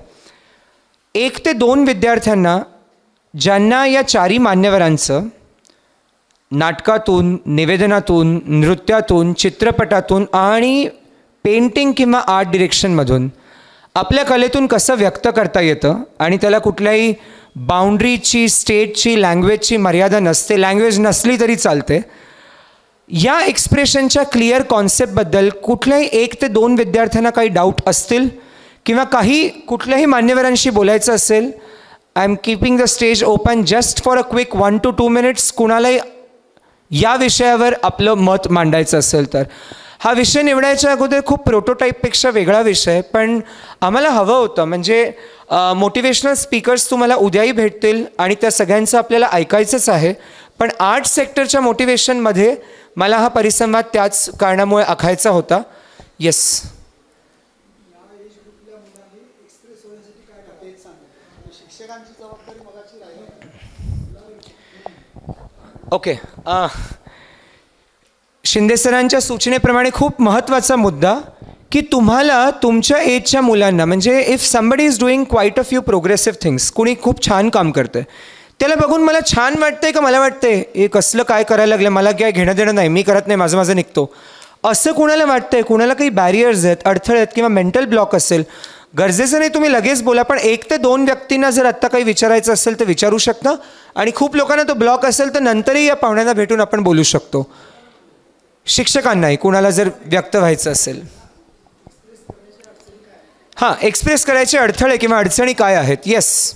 1 ते 2 विद्यार्थ्यांना ज्यांना या 4ही मान्यवरांचं नाटकातून, निवेदनातून, नृत्यातून, चित्रपटातून आणि पेंटिंग किंवा आर्ट डिरेक्शनमधून आपल्या कलेतून कसं व्यक्त करता येतं आणि त्याला कुठल्याही बाउंड्रीची, स्टेटची, लँग्वेजची मर्यादा नसते, लँग्वेज नसली तरी चालते, या एक्सप्रेशनच्या क्लिअर कॉन्सेप्टबद्दल कुठल्याही 1 ते 2 विद्यार्थ्यांना काही डाऊट असतील किंवा काही कुठल्याही मान्यवरांशी बोलायचं असेल, I am keeping the stage open just for a quick 1 to 2 minutes. कुणालाही या विषयावर आपलं मत मांडायचं असेल तर. हा विषय निवडायच्या अगोदर खूप प्रोटोटाईपपेक्षा वेगळा विषय, पण आम्हाला हवं होतं. म्हणजे मोटिवेशनल स्पीकर्स तुम्हाला उद्याही भेटतील आणि त्या सगळ्यांचं आपल्याला ऐकायचंच आहे. पण आर्ट सेक्टरच्या मोटिवेशनमध्ये मला हा परिसंवाद त्याच कारणामुळे आखायचा होता. येस. ओके. शिंदे सरांच्या सूचनेप्रमाणे खूप महत्त्वाचा मुद्दा की तुम्हाला तुमच्या एजच्या मुलांना, म्हणजे if somebody is doing quiet a few progressive things, कुणी खूप छान काम करतं आहे, त्याला बघून मला छान वाटतंय का मला वाटतंय हे कसलं काय करायला लागलं, मला काय घेणं देणं नाही, मी करत नाही, माझं माझं निघतो, असं कुणाला वाटतंय, कुणाला काही बॅरियर्स आहेत, अडथळे आहेत किंवा मेंटल ब्लॉक असेल, गरजेचं नाही तुम्ही लगेच बोला, पण 1 ते 2 व्यक्तींना जर आत्ता काही विचारायचं असेल तर विचारू शकता. आणि खूप लोकांना तो ब्लॉक असेल तर नंतरही या पाहुण्यांना भेटून आपण बोलू शकतो. शिक्षकांनाही कुणाला जर व्यक्त व्हायचं असेल. हां, एक्सप्रेस करायचे अडथळे किंवा अडचणी काय आहेत? Yes,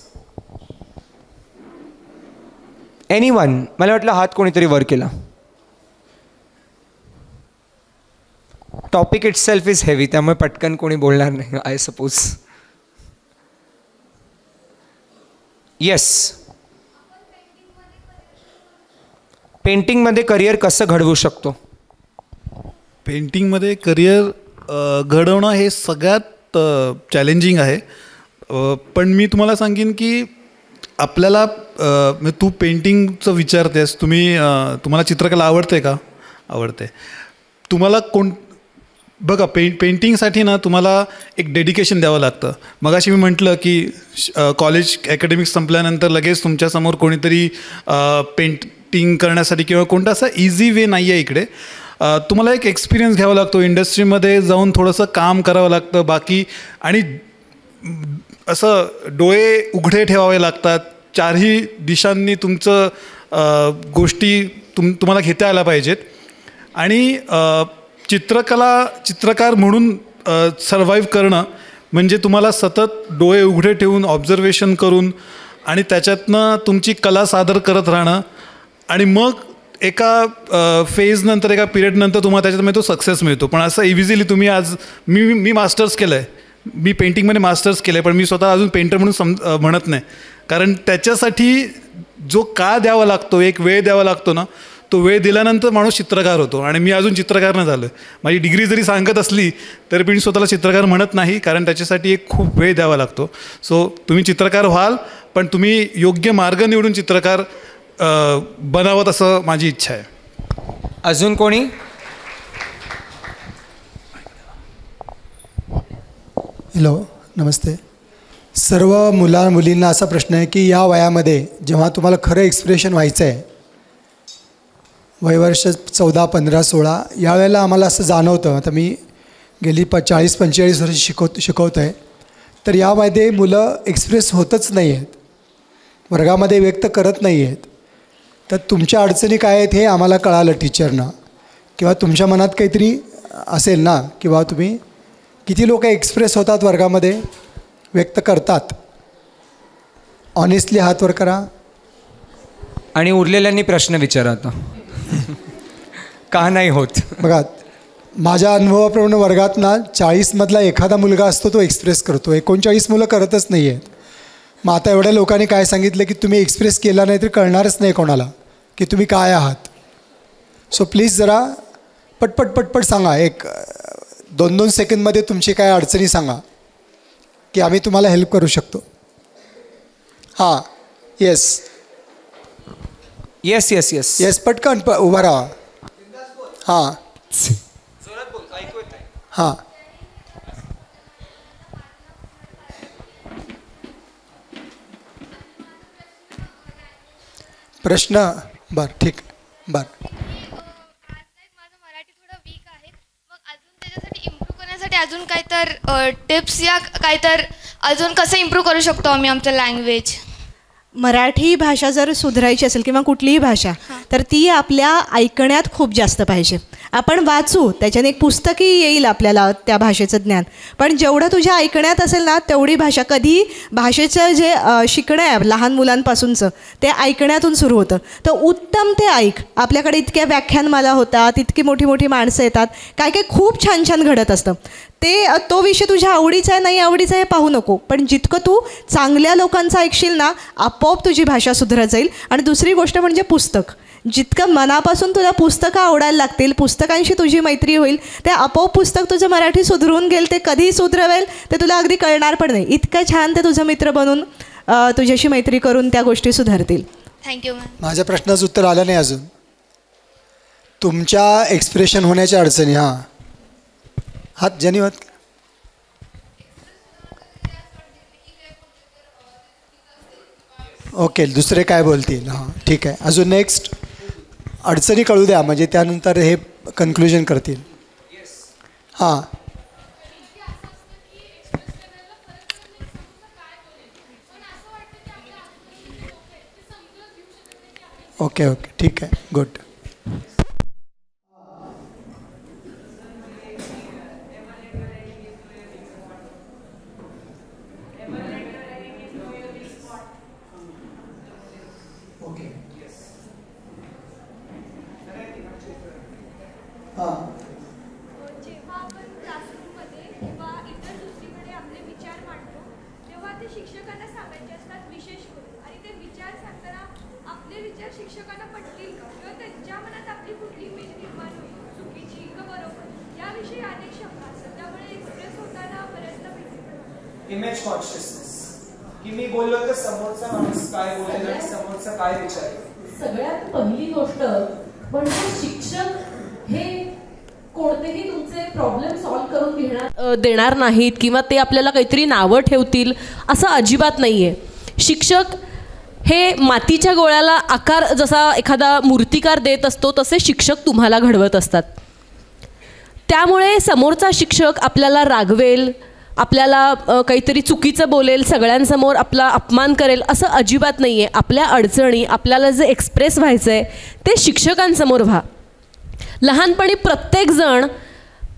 anyone. मला वाटलं हात कोणीतरी वर केला. Topic it self is heavy, त्यामुळे पटकन कोणी बोलणार नाही आय सपोज. येस, पेंटिंगमध्ये करिअर कसं घडवू शकतो? पेंटिंगमध्ये करिअर घडवणं हे सगळ्यात चॅलेंजिंग आहे. पण मी तुम्हाला सांगेन की आपल्याला तू पेंटिंगचं विचारतेस, तुम्हाला चित्रकला आवडते का? आवडते. तुम्हाला बघा पेंटिंगसाठी ना तुम्हाला एक डेडिकेशन द्यावं लागतं. मगाशी मी म्हटलं की कॉलेज ॲकॅडमिक्स संपल्यानंतर लगेच तुमच्यासमोर कोणीतरी पेंटिंग करण्यासाठी किंवा कोणता असा इझी वे नाही आहे इकडे. तुम्हाला एक एक्सपिरियन्स घ्यावा लागतो, इंडस्ट्रीमध्ये जाऊन थोडंसं काम करावं लागतं बाकी, आणि असं डोळे उघडे ठेवावे लागतात. 4ही दिशांनी तुमचं गोष्टी तुम्हाला घेता आल्या पाहिजेत. आणि चित्रकार म्हणून सर्वाईव्ह करणं म्हणजे तुम्हाला सतत डोळे उघडे ठेवून ऑब्झर्वेशन करून आणि त्याच्यातनं तुमची कला सादर करत राहणं, आणि मग एका फेजनंतर एका पिरियडनंतर तुम्हाला त्याच्यामध्ये तो सक्सेस मिळतो. पण असं इव्हिजिली तुम्ही आज मी मास्टर्स केलं आहे, मी पेंटिंगमध्ये मास्टर्स केलं आहे, पण मी स्वतः अजून पेंटर म्हणून म्हणत नाही. कारण त्याच्यासाठी जो काळ द्यावा लागतो, एक वेळ द्यावा लागतो ना, तो वेळ दिल्यानंतर माणूस चित्रकार होतो. आणि मी अजून चित्रकार नाही झालो. माझी डिग्री जरी सांगत असली तरी मी स्वतःला चित्रकार म्हणत नाही, कारण त्याच्यासाठी एक खूप वेळ द्यावा लागतो. सो तुम्ही चित्रकार व्हाल, पण तुम्ही योग्य मार्ग निवडून चित्रकार बनावत असं माझी इच्छा आहे. अजून कोणी? हॅलो, नमस्ते. सर्व मुलींना असा प्रश्न आहे की या वयामध्ये जेव्हा तुम्हाला खरं एक्सप्रेशन व्हायचं आहे, वयवर्ष 14, 15, 16, यावेळेला आम्हाला असं जाणवतं. आता मी गेली 40-45 वर्ष शिकवतो आहे, तर यामध्ये मुलं एक्सप्रेस होतच नाही आहेत, वर्गामध्ये व्यक्त करत नाही आहेत. तर तुमच्या अडचणी काय आहेत हे आम्हाला कळालं टीचरना, किंवा तुमच्या मनात काहीतरी असेल ना, किंवा तुम्ही किती लोक एक्सप्रेस होतात वर्गामध्ये, व्यक्त करतात? ऑनेस्टली हात वर करा. आणि उरलेल्यांनी प्रश्न विचारा आता. का नाही होत? बघा, माझ्या अनुभवाप्रमाणे वर्गात ना 40मधला एखादा मुलगा असतो, तो एक्सप्रेस करतो, 39 मुलं करतच नाही आहेत. मग आता एवढ्या लोकांनी काय सांगितलं की तुम्ही एक्सप्रेस केला नाही तर कळणारच नाही कोणाला की तुम्ही काय आहात. सो प्लीज जरा पटपट सांगा, 1-2 सेकंदमध्ये तुमची काय अडचणी सांगा की आम्ही तुम्हाला हेल्प करू शकतो. हां, yes yes yes yes yes, पटकन उभा राहा. हां हां, प्रश्न. बरं, ठीक, बरं. माझं मराठी थोडं वीक आहे, मग अजून त्याच्यासाठी इम्प्रूव्ह करण्यासाठी अजून काय तर टिप्स या काय तर अजून कसं इम्प्रूव्ह करू शकतो आम्ही आमचं लँग्वेज? मराठी भाषा जर सुधारायची असेल किंवा कुठलीही भाषा, तर ती आपल्या ऐकण्यात खूप जास्त पाहिजे. आपण वाचू, त्याच्याने एक पुस्तकही येईल आपल्याला त्या भाषेचं ज्ञान, पण जेवढं तुझ्या ऐकण्यात असेल ना तेवढी भाषा. कधी भाषेचं जे शिकणं आहे लहान मुलांपासूनचं, ते ऐकण्यातून सुरू होतं. तर उत्तम ते ऐक. आपल्याकडे इतक्या व्याख्यानमाला होतात, इतकी मोठी मोठी माणसं येतात, काय काय खूप छान छान घडत असतं. तो विषय तुझ्या आवडीचा आहे नाही आवडीचा आहे पाहू नको, पण जितकं तू चांगल्या लोकांचं ऐकशील ना, आपोआप तुझी भाषा सुधारत जाईल. आणि दुसरी गोष्ट म्हणजे पुस्तक. जितकं मनापासून तुला पुस्तकं आवडायला लागतील, पुस्तकांशी तुझी मैत्री होईल, ते आपोआप पुस्तक तुझं मराठी सुधरून गेल. ते कधी सुधरवेल ते तुला अगदी कळणार पण नाही. इतकं छान ते तुझं मित्र बनून तुझ्याशी मैत्री करून त्या गोष्टी सुधारतील. Thank you ma'am. माझ्या प्रश्नाचं उत्तर आलं नाही अजून. तुमच्या एक्सप्रेशन होण्याच्या अडचणी. हां, हात ज्यांनी होत. ओके, दुसरे काय बोलतील? हां, ठीक आहे. अजून नेक्स्ट अडचणी कळू द्या, म्हणजे त्यानंतर हे कन्क्लुजन करतील. हां, ओके ओके, ठीक आहे, गुड. जेव्हा आपण क्लासरूममध्ये किंवा इतर दुसरीकडे आपले विचार मांडतो तेव्हा ते शिक्षकांना सांगायचे असतात विशेष करून, आणि ते विचार सांगताना आपले विचार शिक्षकांना पटतील का, किंवा त्यांच्या मनात आपली कुठली इमेज निर्माण होईल, चुकीची का बरोबर, याविषयी अनेक शंका असतात. त्यामुळे एक्सप्रेस होताना बऱ्याचदा भीती इमेज कॉन्शियसनेस, की मी बोललो तर समोरचा माणूस काय बोलेल आणि समोरचा काय विचारेल. सगळ्यात पहिली गोष्ट म्हणजे शिक्षक हे कोणतेही तुमचे प्रॉब्लेम सॉल्व्ह करून देणार नाहीत किंवा ते आपल्याला काहीतरी नावं ठेवतील असं अजिबात नाही आहे. शिक्षक हे मातीच्या गोळ्याला आकार जसा एखादा मूर्तिकार देत असतो तसे शिक्षक तुम्हाला घडवत असतात. त्यामुळे समोरचा शिक्षक आपल्याला रागवेल, आपल्याला काहीतरी चुकीचं बोलेल, सगळ्यांसमोर आपला अपमान करेल असं अजिबात नाही आहे. आपल्या अडचणी आपल्याला जे एक्सप्रेस व्हायचं आहे ते शिक्षकांसमोर व्हा. लहानपणी प्रत्येकजण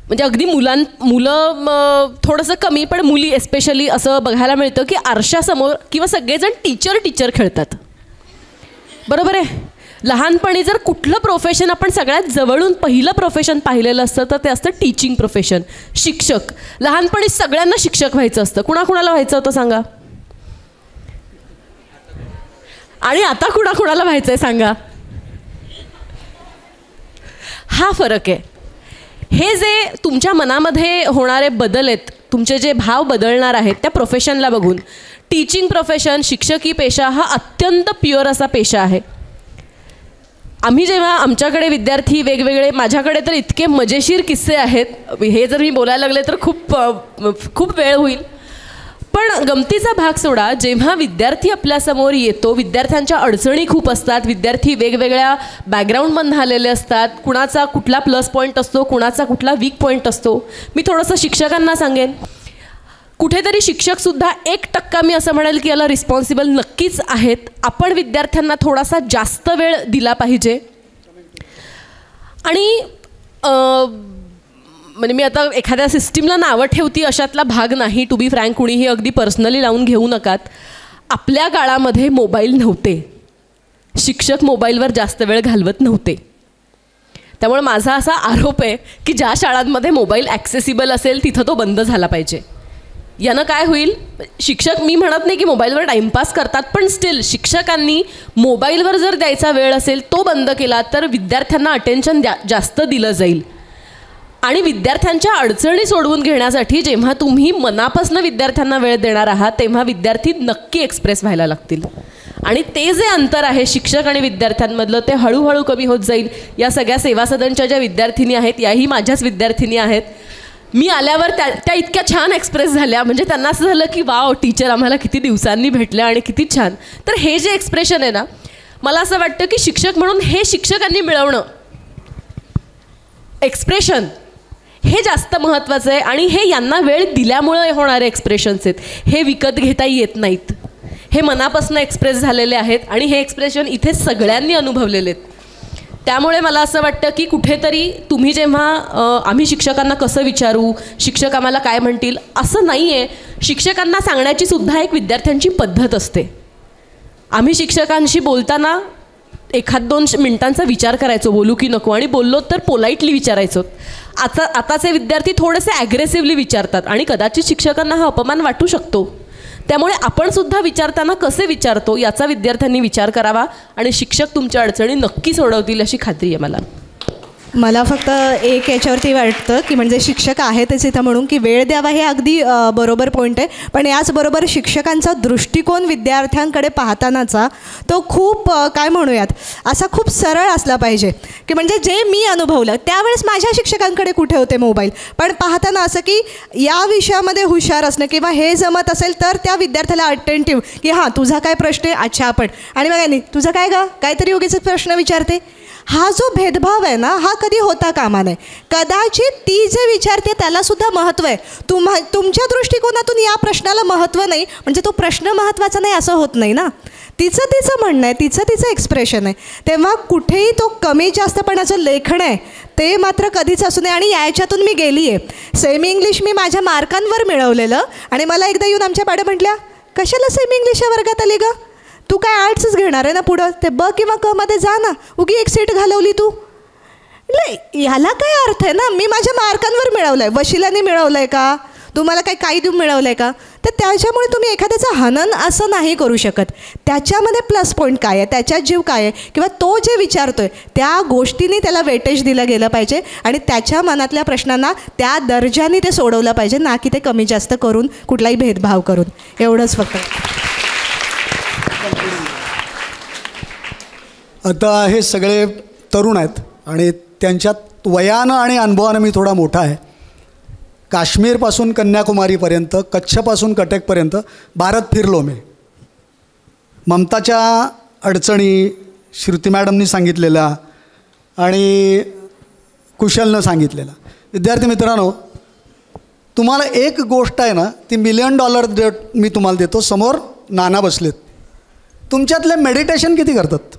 म्हणजे अगदी मुलं थोडंसं कमी, पण मुली एस्पेशली असं बघायला मिळतं की आरशासमोर किंवा सगळेजण टीचर खेळतात. बरोबर आहे. लहानपणी जर कुठलं प्रोफेशन आपण सगळ्यात जवळून पहिलं प्रोफेशन पाहिलेलं असतं तर ते असतं टीचिंग प्रोफेशन, शिक्षक. लहानपणी सगळ्यांना शिक्षक व्हायचं असतं. कुणाकुणाला व्हायचं होतं सांगा? आणि आता कुणाकुणाला व्हायचं आहे सांगा? हा फरक आहे. हे जे तुमच्या मनामध्ये होणारे बदल आहेत, तुमचे जे भाव बदलणार आहेत त्या प्रोफेशनला बघून, टीचिंग प्रोफेशन, शिक्षकी पेशा हा अत्यंत प्युअर असा पेशा आहे. आम्ही जेव्हा आमच्याकडे विद्यार्थी वेगवेगळे, माझ्याकडे तर इतके मजेशीर किस्से आहेत, हे जर मी बोलायला लागले तर खूप वेळ होईल. पण गमतीचा भाग सोडा, जेव्हा विद्यार्थी आपल्यासमोर येतो, विद्यार्थ्यांच्या अडचणी खूप असतात, विद्यार्थी वेगवेगळ्या बॅकग्राऊंडमधून आलेले असतात, कुणाचा कुठला प्लस पॉईंट असतो, कुणाचा कुठला वीक पॉईंट असतो. मी थोडंसं शिक्षकांना सांगेन, कुठेतरी शिक्षकसुद्धा 1% मी असं म्हणेल की याला रिस्पॉन्सिबल नक्कीच आहेत. आपण विद्यार्थ्यांना थोडासा जास्त वेळ दिला पाहिजे. आणि म्हणजे मी आता एखाद्या सिस्टीमला नावं ठेवती अशातला भाग नाही. टू बी फ्रँक, कुणीही अगदी पर्सनली लावून घेऊ नकात. आपल्या काळामध्ये मोबाईल नव्हते, शिक्षक मोबाईलवर जास्त वेळ घालवत नव्हते. त्यामुळे माझा असा आरोप आहे की ज्या शाळांमध्ये मोबाईल ॲक्सेसिबल असेल तिथं तो बंद झाला पाहिजे. यानं काय होईल, शिक्षक, मी म्हणत नाही की मोबाईलवर टाईमपास करतात, पण स्टील शिक्षकांनी मोबाईलवर जर द्यायचा वेळ असेल तो बंद केला तर विद्यार्थ्यांना अटेन्शन जास्त दिलं जाईल. आणि विद्यार्थ्यांच्या अडचणी सोडवून घेण्यासाठी जेव्हा तुम्ही मनापासून विद्यार्थ्यांना वेळ देणार आहात तेव्हा विद्यार्थी नक्की एक्सप्रेस व्हायला लागतील. आणि ते जे अंतर आहे शिक्षक आणि विद्यार्थ्यांमधलं ते हळूहळू कमी होत जाईल. या सगळ्या सेवा सदनच्या ज्या विद्यार्थिनी आहेत याही माझ्याच विद्यार्थिनी आहेत. मी आल्यावर त्या इतक्या छान एक्सप्रेस झाल्या, म्हणजे त्यांना असं झालं की वाव, टीचर आम्हाला किती दिवसांनी भेटल्या आणि किती छान. तर हे जे एक्सप्रेशन आहे ना, मला असं वाटतं की शिक्षक म्हणून हे शिक्षकांनी मिळवणं, एक्सप्रेशन, हे जास्त महत्त्वाचं आहे. आणि हे यांना वेळ दिल्यामुळे होणारे एक्सप्रेशन्स आहेत, हे विकत घेता येत नाहीत. हे मनापासून एक्सप्रेस झालेले आहेत आणि हे एक्सप्रेशन इथे सगळ्यांनी अनुभवलेले आहेत. त्यामुळे मला असं वाटतं की कुठेतरी तुम्ही जेव्हा आम्ही शिक्षकांना कसं विचारू, शिक्षक आम्हाला काय म्हणतील, असं नाही आहे. शिक्षकांना सांगण्याची सुद्धा एक विद्यार्थ्यांची पद्धत असते. आम्ही शिक्षकांशी बोलताना 1-2 मिनिटांचा विचार करायचो, बोलू की नको, आणि बोललो तर पोलाइटली विचारायचो. आताचे विद्यार्थी थोडेसे ॲग्रेसिव्हली विचारतात आणि कदाचित शिक्षकांना हा अपमान वाटू शकतो. त्यामुळे आपण सुद्धा विचारताना कसे विचारतो याचा विद्यार्थ्यांनी विचार करावा आणि शिक्षक तुमच्या अडचणी नक्की सोडवतील अशी खात्री आहे मला. मला फक्त एक याच्यावरती वाटतं की म्हणजे शिक्षक आहेतच इथं म्हणून की वेळ द्यावा हे अगदी बरोबर पॉईंट आहे, पण याचबरोबर शिक्षकांचा दृष्टिकोन विद्यार्थ्यांकडे पाहतानाचा तो खूप काय म्हणूयात असा खूप सरळ असला पाहिजे की म्हणजे जे मी अनुभवलं त्यावेळेस माझ्या शिक्षकांकडे कुठे होते मोबाईल, पण पाहताना असं की या विषयामध्ये हुशार असणं किंवा हे जमत असेल तर त्या विद्यार्थ्याला अटेंटिव्ह की हां तुझा काय प्रश्न आहे, अच्छा आपण आणि मग नाही तुझं काय गा काहीतरी उगीच प्रश्न विचारते. हा जो भेदभाव आहे ना हा कधी होता कामा नये. कदाचित ती जे विचारते त्यालासुद्धा महत्त्व आहे. तुमच्या दृष्टिकोनातून या प्रश्नाला महत्त्व नाही म्हणजे तो प्रश्न महत्त्वाचा नाही असं होत नाही ना. तिचं म्हणणं आहे, तिचं एक्सप्रेशन आहे, तेव्हा कुठेही तो कमी जास्तपणाचं लेखन आहे ते मात्र कधीच असू नये. आणि याच्यातून मी गेली आहे. सेमी इंग्लिश मी माझ्या मार्कांवर मिळवलेलं आणि मला एकदा येऊन आमच्या मॅडम म्हटल्या कशाला सेमी इंग्लिश या वर्गात आली ग, तू काय आर्ट्सच घेणार आहे ना पुढं, ते ब किंवा क मध्ये जा ना, उगी एक सीट घालवली तू. ह्याला काय अर्थ आहे ना, मी माझ्या मार्कांवर मिळवलं आहे, वशिलाने मिळवलं आहे का, तुम्हाला काही देऊन मिळवलं आहे का, तर त्याच्यामुळे तुम्ही एखाद्याचं हनन असं नाही करू शकत. त्याच्यामध्ये प्लस पॉईंट काय आहे, त्याच्यात जीव काय आहे किंवा तो जे विचारतोय त्या गोष्टीने त्याला वेटेज दिलं गेलं पाहिजे आणि त्याच्या मनातल्या प्रश्नांना त्या दर्जाने ते सोडवलं पाहिजे, ना की ते कमी जास्त करून कुठलाही भेदभाव करून. एवढंच फक्त. आता हे सगळे तरुण आहेत आणि त्यांच्यात वयानं आणि अनुभवानं मी थोडा मोठा आहे. काश्मीरपासून कन्याकुमारीपर्यंत, कच्छपासून कटकपर्यंत भारत फिरलो मी. ममताच्या अडचणी श्रुती मॅडमनी सांगितलेल्या आणि कुशलनं सांगितलेला. विद्यार्थी मित्रांनो, तुम्हाला एक गोष्ट आहे ना ती $1 मिलियन मी तुम्हाला देतो. समोर नाना बसलेत. तुमच्यातले मेडिटेशन किती करतात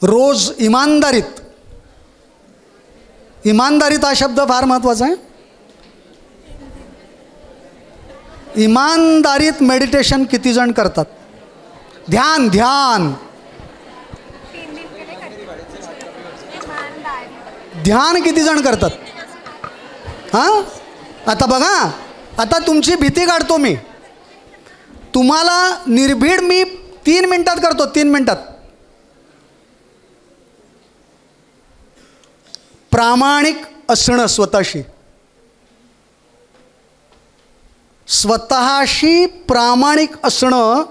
रोज? इमानदारीत हा शब्द फार महत्त्वाचा आहे. इमानदारीत मेडिटेशन किती जण करतात? ध्यान किती जण करतात? हां, आता बघा, आता तुमची भीती काढतो मी. तुम्हाला निर्भीड मी 3 मिनिटात करतो. 3 मिनिटात. प्रामाणिक असणं स्वतःशी प्रामाणिक असणं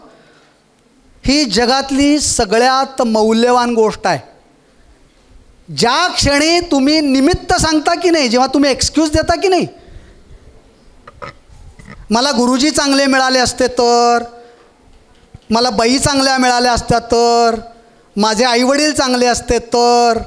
ही जगातली सगळ्यात मौल्यवान गोष्ट आहे. ज्या क्षणी तुम्ही निमित्त सांगता की नाही, जेव्हा तुम्ही एक्सक्यूज देता की नाही, मला गुरुजी चांगले मिळाले असते तर, मला बाई चांगल्या मिळाल्या असत्या तर, माझे आईवडील चांगले असते तर,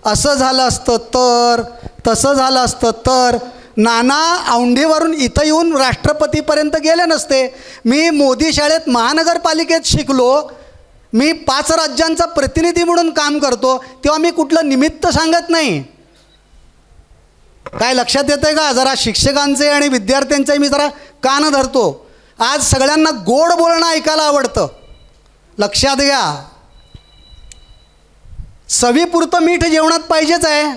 असं झालं असतं तर, तसं झालं असतं तर, नाना औंढीवरून इथं येऊन राष्ट्रपतीपर्यंत गेले नसते. मी मोदी शाळेत महानगरपालिकेत शिकलो, मी 5 राज्यांचा प्रतिनिधी म्हणून काम करतो, तेव्हा मी कुठलं निमित्त सांगत नाही. काय लक्षात येतं आहे का? जरा शिक्षकांचे आणि विद्यार्थ्यांचे मी जरा कान धरतो. आज सगळ्यांना गोड बोलणं ऐकायला आवडतं. लक्षात घ्या, चवीपुरतं मीठ जेवणात पाहिजेच आहे.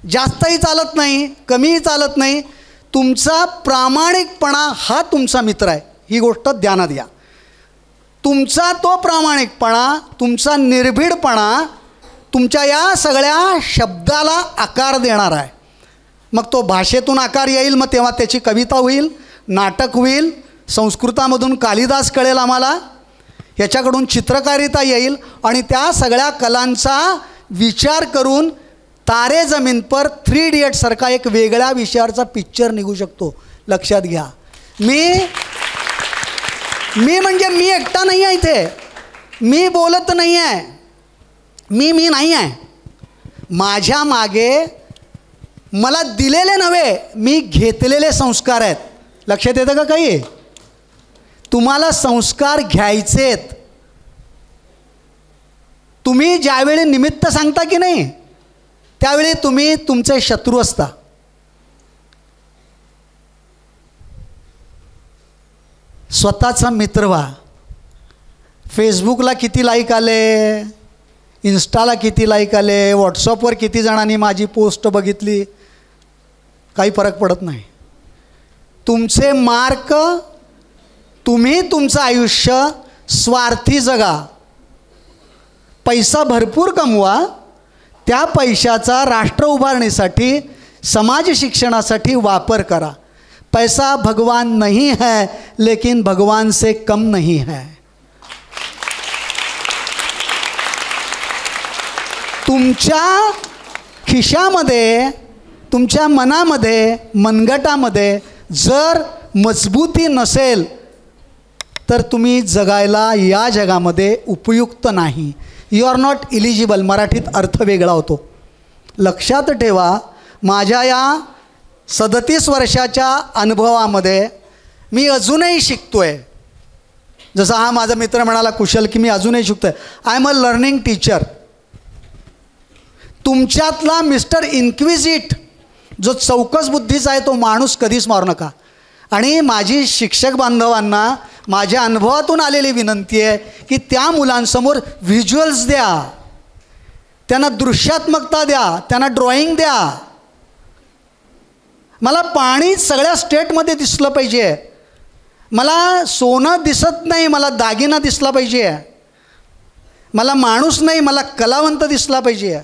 जास्तही चालत नाही, कमीही चालत नाही. तुमचा प्रामाणिकपणा हा तुमचा मित्र आहे, ही गोष्ट ध्यानात घ्या. तुमचा तो प्रामाणिकपणा, तुमचा निर्भीडपणा तुमच्या या सगळ्या शब्दाला आकार देणार आहे. मग तो भाषेतून आकार येईल, मग तेव्हा त्याची कविता होईल, नाटक होईल, संस्कृतामधून कालिदास कळेल आम्हाला, ह्याच्याकडून चित्रकारिता येईल आणि त्या सगळ्या कलांचा विचार करून तारे जमीन पर 3 इडियट्ससारखा एक वेगळ्या विषयाचा पिक्चर निघू शकतो. लक्षात घ्या. मी म्हणजे मी एकटा नाही आहे इथे. मी बोलत नाही आहे, मी नाही आहे. माझ्या मागे मला दिलेले नव्हे, मी घेतलेले संस्कार आहेत. लक्षात येतं का काही? तुम्हाला संस्कार घ्यायचेत. तुम्ही ज्यावेळी निमित्त सांगता की नाही, त्यावेळी तुम्ही तुमचे शत्रू असता. स्वतःचा मित्र व्हा. फेसबुकला किती लाईक आले, इन्स्टाला किती लाईक आले, व्हॉट्सअपवर किती जणांनी माझी पोस्ट बघितली, काही फरक पडत नाही. तुमचे मार्क, तुम्ही तुमचं आयुष्य स्वार्थी जगा. पैसा भरपूर कमवा, त्या पैशाचा राष्ट्र उभारणीसाठी, समाज शिक्षणासाठी वापर करा. पैसा भगवान नहीं है, लेकिन भगवान से कम नहीं है. तुमच्या खिशामध्ये, तुमच्या मनामध्ये, मनगटामध्ये जर मजबूती नसेल तर तुम्ही जगायला या जगामध्ये उपयुक्त नाही. You are not eligible. मराठीत अर्थ वेगळा होतो. लक्षात ठेवा, माझ्या या 37 वर्षाच्या अनुभवामध्ये मी अजूनही शिकतो आहे. जसा हा माझा मित्र म्हणाला कुशल की मी अजूनही शिकतो आहे. I am a learning teacher. तुमच्यातला मिस्टर इन्क्विजिट जो चौकस बुद्धीचा आहे तो माणूस कधीच मारू नका. आणि माझी शिक्षक बांधवांना माझ्या अनुभवातून आलेली विनंती आहे की त्या मुलांसमोर व्हिज्युअल्स द्या, त्यांना दृश्यात्मकता द्या, त्यांना ड्रॉइंग द्या. मला पाणी सगळ्या स्टेटमध्ये दिसलं पाहिजे. मला सोनं दिसत नाही, मला दागिना दिसला पाहिजे. मला माणूस नाही, मला कलावंत दिसला पाहिजे.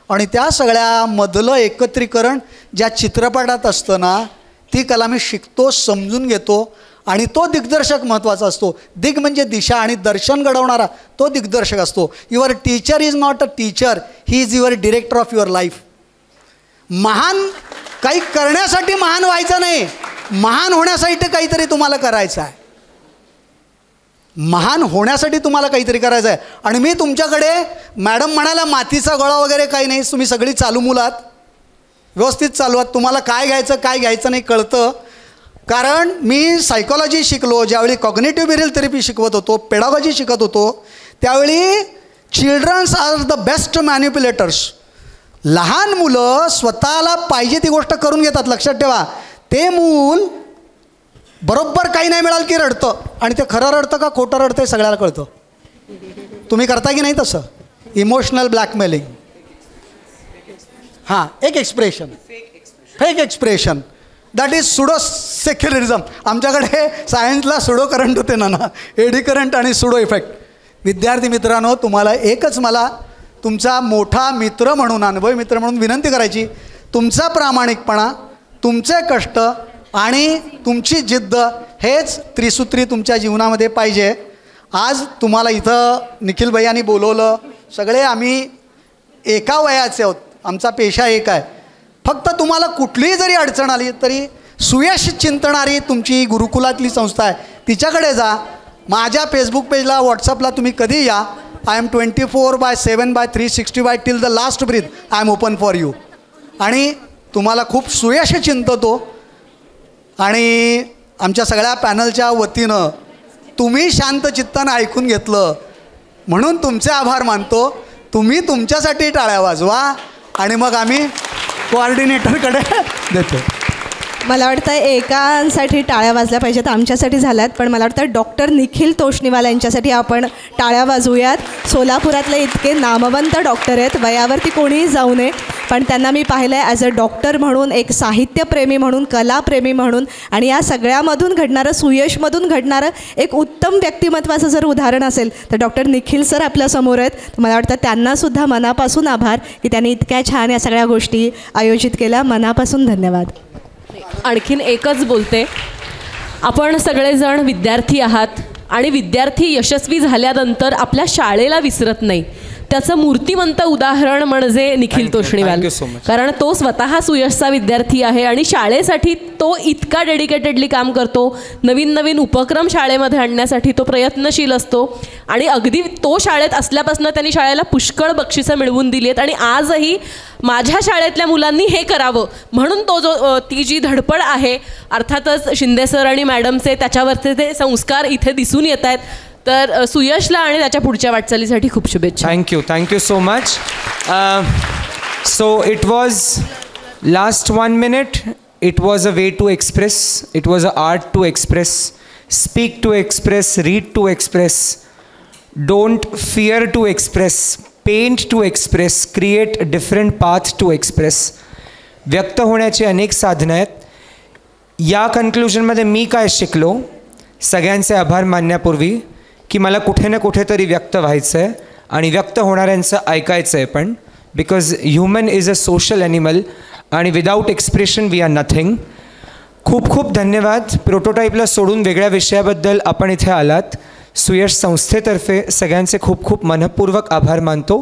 आणि त्या सगळ्यामधलं एकत्रीकरण ज्या चित्रपटात असतं ना, ती कला मी शिकतो, समजून घेतो. आणि तो दिग्दर्शक महत्त्वाचा असतो. दिग म्हणजे दिशा आणि दर्शन घडवणारा तो दिग्दर्शक असतो. Your teacher is not a teacher, he is your director of your life. महान काही करण्यासाठी महान व्हायचं नाही, महान होण्यासाठी काहीतरी तुम्हाला करायचं आहे. महान होण्यासाठी तुम्हाला काहीतरी करायचं आहे. आणि मी तुमच्याकडे, मॅडम म्हणाला मातीचा गोळा वगैरे काही नाही, तुम्ही सगळी चालू मुलात व्यवस्थित चालू आहात. तुम्हाला काय घ्यायचं काय घ्यायचं नाही कळतं. कारण मी सायकॉलॉजी शिकलो, ज्यावेळी कॉग्निटिव्ह बिहेवियरल थेरपी शिकवत होतो, पेडागॉजी शिकत होतो, त्यावेळी चिल्ड्रन्स आर द बेस्ट मॅन्युप्युलेटर्स. लहान मुलं स्वतःला पाहिजे ती गोष्ट करून घेतात. लक्षात ठेवा, ते मूल बरोबर काही नाही मिळालं की रडतं. आणि ते खरं रडतं का खोटं रडतं हे सगळ्याला कळतं. तुम्ही करता की नाही तसं? Emotional blackmailing. हां, एक expression, fake expression, that is pseudo secularism. आमच्याकडे सायन्सला सुडो करंट होते ना, एडी करंट आणि सुडो इफेक्ट. विद्यार्थी मित्रांनो, तुम्हाला एकच मला तुमचा मोठा मित्र म्हणून, अनुभवी मित्र म्हणून विनंती करायची, तुमचा प्रामाणिकपणा, तुमचे कष्ट आणि तुमची जिद्द हेच त्रिसूत्री तुमच्या जीवनामध्ये पाहिजे. आज तुम्हाला इथं निखिल भैयांनी बोलवलं. सगळे आम्ही एका वयाचे आहोत, आमचा पेशा एक आहे. फक्त तुम्हाला कुठलीही जरी अडचण आली तरी सुयश चिंतणारी तुमची गुरुकुलातली संस्था आहे, तिच्याकडे जा. माझ्या फेसबुक पेजला, व्हॉट्सअपला तुम्ही कधी या. I am 24/7/365 till the last breath I am open for you. आणि तुम्हाला खूप सुयश चिंततो. आणि आमच्या सगळ्या पॅनलच्या वतीनं तुम्ही शांत चित्तानं ऐकून घेतलं म्हणून तुमचे आभार मानतो. तुम्ही तुमच्यासाठी टाळ्या वाजवा आणि मग आम्ही कोऑर्डिनेटरकडे देतो. मला वाटतं एकांसाठी टाळ्या वाजल्या पाहिजेत, आमच्यासाठी झाल्यात, पण मला वाटतं डॉक्टर निखिल तोष्णीवाला यांच्यासाठी आपण टाळ्या वाजवूयात. सोलापुरातले इतके नामवंत डॉक्टर आहेत, वयावरती कोणीही जाऊ नये, पण त्यांना मी पाहिलं आहे ॲज अ डॉक्टर म्हणून, एक साहित्यप्रेमी म्हणून, कलाप्रेमी म्हणून. आणि या सगळ्यामधून घडणारं, सुयशमधून घडणारं एक उत्तम व्यक्तिमत्वाचं जर उदाहरण असेल तर डॉक्टर निखिल सर आपल्यासमोर आहेत. मला वाटतं त्यांनासुद्धा मनापासून आभार की त्यांनी इतक्या छान या सगळ्या गोष्टी आयोजित केल्या. मनापासून धन्यवाद. आणखीन एकच बोलते, आपण सगळेजण विद्यार्थी आहात आणि विद्यार्थी यशस्वी झाल्यानंतर आपल्या शाळेला विसरत नाही. त्याचं मूर्तिमंत उदाहरण म्हणजे निखिल तोष्णीवाल. कारण तो स्वतः सुयशचा विद्यार्थी आहे आणि शाळेसाठी तो इतका डेडिकेटेडली काम करतो. नवीन नवीन उपक्रम शाळेमध्ये आणण्यासाठी तो प्रयत्नशील असतो. आणि अगदी तो शाळेत असल्यापासून त्यांनी शाळेला पुष्कळ बक्षिसं मिळवून दिली आहेत. आणि आजही माझ्या शाळेतल्या मुलांनी हे करावं म्हणून ती जी धडपड आहे, अर्थातच शिंदे सर आणि मॅडमचे त्याच्यावरचे ते संस्कार इथे दिसून येत आहेत. तर सुयशला आणि त्याच्या पुढच्या वाटचालीसाठी खूप शुभेच्छा. Thank you so much. So it was last 1 minute. It was a way to express. It was an art to express. Speak to express. Read to express. Don't fear to express. Paint to express. Create a different path to express. व्यक्त होण्याची अनेक साधनं आहेत. या कन्क्लुजनमध्ये मी काय शिकलो, सगळ्यांचे आभार मानण्यापूर्वी, की मला कुठे ना कुठेतरी व्यक्त व्हायचं आहे आणि व्यक्त होणाऱ्यांचं ऐकायचं आहे. पण because human is a social animal आणि without expression we are nothing. खूप खूप धन्यवाद. प्रोटोटाईपला सोडून वेगळ्या विषयाबद्दल आपण इथे आलात. सुयश संस्थेतर्फे सगळ्यांचे खूप खूप मनःपूर्वक आभार मानतो.